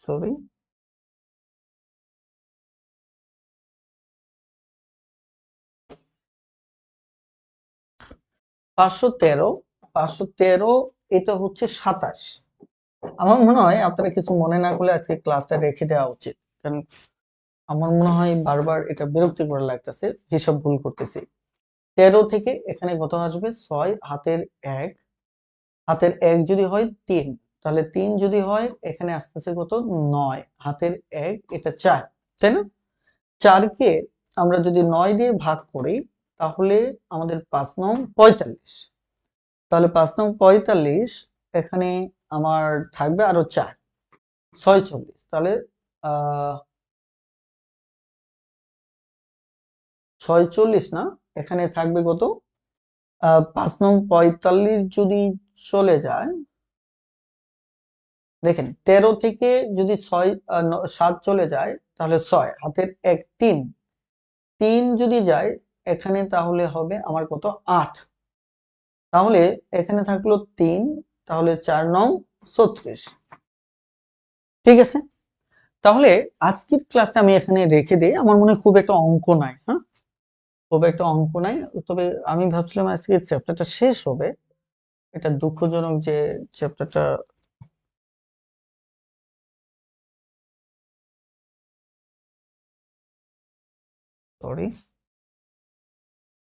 সরি 513, 513, এটা হচ্ছে 27। আমার মনে হয় আপনারা কিছু মনে না করলে আজকে ক্লাসটা রেখে দেওয়া উচিত, কারণ আমার মনে হয় বারবার এটা বিরক্তিকর লাগতেছে, হিসাব ভুল করতেছি। 13 থেকে এখানে কত আসবে 6, হাতের 1, হাতের 1 যদি হয় 3, তাহলে 3 যদি হয় এখানে আসতেছে কত 9, হাতের 1, এটা 4, তাই না? 4 কে আমরা যদি 9 দিয়ে ভাগ করি তাহলে আমাদের 5 নং 45, তাহলে 5 নং 45, এখানে আমার থাকবে আরো 4, 46, তাহলে 46 না, এখানে থাকবে কত 5 নং 45 যদি চলে যায়, দেখেন 13 থেকে যদি 7 চলে যায় তাহলে 6, হাতের 1, 3, 3 যদি যায় এখানে তাহলে হবে আমার কত 8, তাহলে এখানে থাকলো 3, তাহলে 4 নং 36। ঠিক আছে, তাহলে আজকের ক্লাসটা আমি এখানে রেখে দিই। আমার মনে হয় খুব একটা অঙ্ক নাই, হ্যাঁ, খুব একটা অঙ্ক নাই, তবে আমি ভাবছিলাম আজকে চ্যাপ্টারটা শেষ হবে। এটা দুঃখজনক যে চ্যাপ্টারটা, সরি,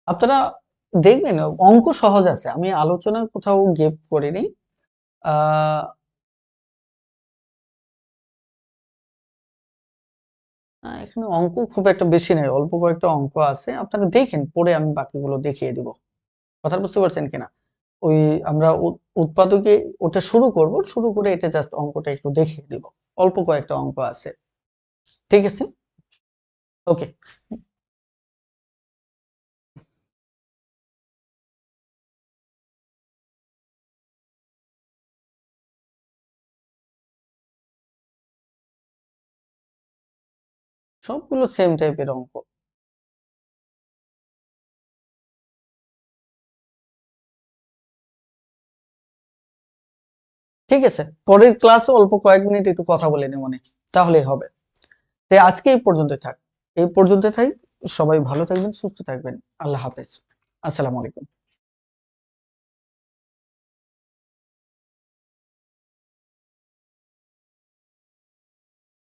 আপনারা দেখবেন অঙ্ক সহজ আছে, আমি আলোচনা কোথাও গেপ করিনি। আহ এখানে অঙ্ক খুব একটা বেশি নেই, অল্প কয়েকটা অঙ্ক আছে, আপনারা দেখেন, পরে আমি বাকিগুলো দেখিয়ে দিব। কথা বুঝতে পারছেন কিনা? ওই আমরা উৎপাদকে ওটা শুরু করব, শুরু করে এটা জাস্ট অঙ্কটা একটু দেখিয়ে দিব, অল্প কয়েকটা অঙ্ক আছে। ঠিক আছে, ওকে। সবগুলো সেম টাইপের অঙ্ক। ঠিক আছে, পরের ক্লাসে অল্প কয়েক মিনিট একটু কথা বলে নেব, মানে তাহলেই হবে। তাই আজকে এই পর্যন্তই থাক, এই পর্যন্ত থাক। সবাই ভালো থাকবেন, সুস্থ থাকবেন। আল্লাহ হাফেজ, আসসালামু আলাইকুম।